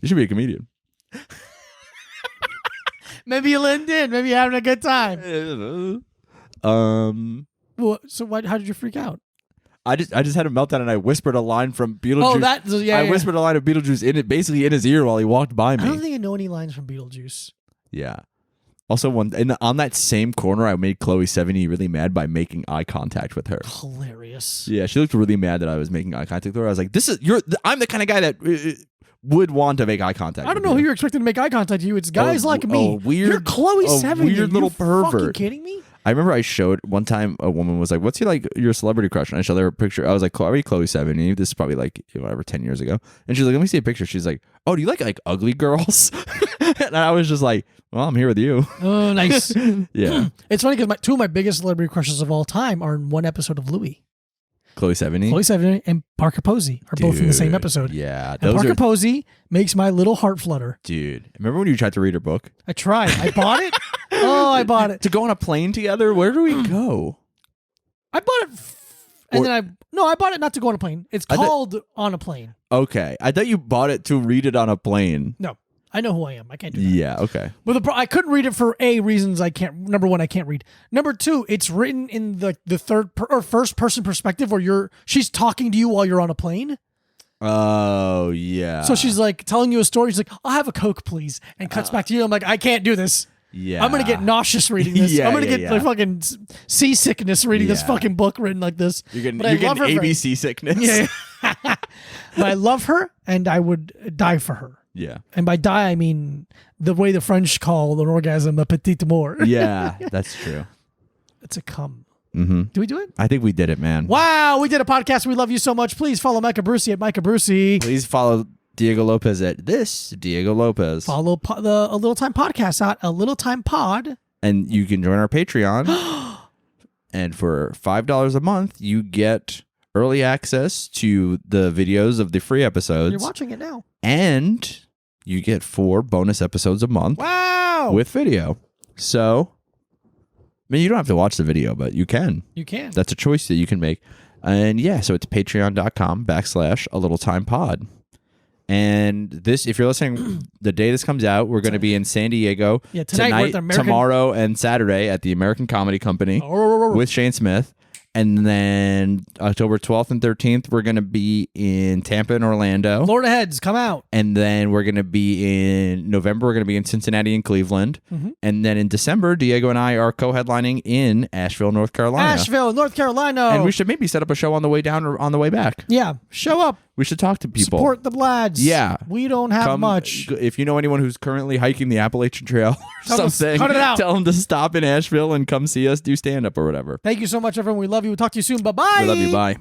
You should be a comedian. Maybe you leaned in. Maybe you're having a good time. Well, so how did you freak out? I just had a meltdown and I whispered a line from Beetlejuice. I whispered a line of Beetlejuice basically in his ear while he walked by me. I don't think I know any lines from Beetlejuice. Yeah. Also, on that same corner, I made Chloe 70 really mad by making eye contact with her. Hilarious. Yeah, she looked really mad that I was making eye contact with her. I was like, I'm the kind of guy that would want to make eye contact. I don't know who you're expecting to make eye contact with you. It's guys like me. You're Chloe 70. Weird little pervert. Fucking kidding me? I remember I showed one time a woman was like, "What's your celebrity crush?" And I showed her a picture. I was like, "Are you Chloe 70?" This is probably like 10 years ago. And she's like, "Let me see a picture." She's like, "Oh, do you like ugly girls?" And I was just like, "Well, I'm here with you." Oh, nice. Yeah. It's funny because two of my biggest celebrity crushes of all time are in one episode of Louis. Chloe 70? Chloe 70 and Parker Posey are both in the same episode. Yeah. And Parker Posey makes my little heart flutter. Dude. Remember when you tried to read her book? I tried. I bought it. I bought it. To go on a plane together? Where do we go? I bought it. I bought it not to go on a plane. It's called On a Plane. Okay. I thought you bought it to read it on a plane. No. I know who I am. I can't do that. Yeah, okay. But I couldn't read it for reasons I can't. Number one, I can't read. Number two, it's written in the first person perspective where she's talking to you while you're on a plane. Oh, yeah. So she's like telling you a story. She's like, "I'll have a Coke, please," and cuts back to you. I'm like, I can't do this. Yeah. I'm gonna get nauseous reading this. Yeah, I'm gonna get like fucking seasickness reading this fucking book written like this. You're getting ABC sickness. Yeah. But I love her, and I would die for her. Yeah. And by die, I mean the way the French call an orgasm a petit amour. Yeah, that's true. It's a cum. Mm-hmm. Do we do it? I think we did it, man. Wow, we did a podcast. We love you so much. Please follow Micah Brucey at Micah Brucey. Please follow Diego Lopez at this Diego Lopez. Follow the A Little Time Podcast at A Little Time Pod. And you can join our Patreon. And for $5 a month, you get early access to the videos of the free episodes. You're watching it now. And you get 4 bonus episodes a month. Wow. With video. So, I mean, you don't have to watch the video, but you can. You can. That's a choice that you can make. And yeah, so it's patreon.com/a-little-time-pod. And this, if you're listening, the day this comes out, we're going to be in San Diego tonight, tomorrow, and Saturday at the American Comedy Company with Shane Smith. And then October 12th and 13th, we're going to be in Tampa and Orlando. Florida heads, come out. And then we're going to be in November, we're going to be in Cincinnati and Cleveland. Mm-hmm. And then in December, Diego and I are co-headlining in Asheville, North Carolina. North Carolina. And we should maybe set up a show on the way down or on the way back. Yeah, show up. We should talk to people. Support the lads. Yeah. We don't have much. If you know anyone who's currently hiking the Appalachian Trail or something, cut it out. Tell them to stop in Asheville and come see us do stand-up or whatever. Thank you so much, everyone. We love you. We'll talk to you soon. Bye-bye. We love you. Bye.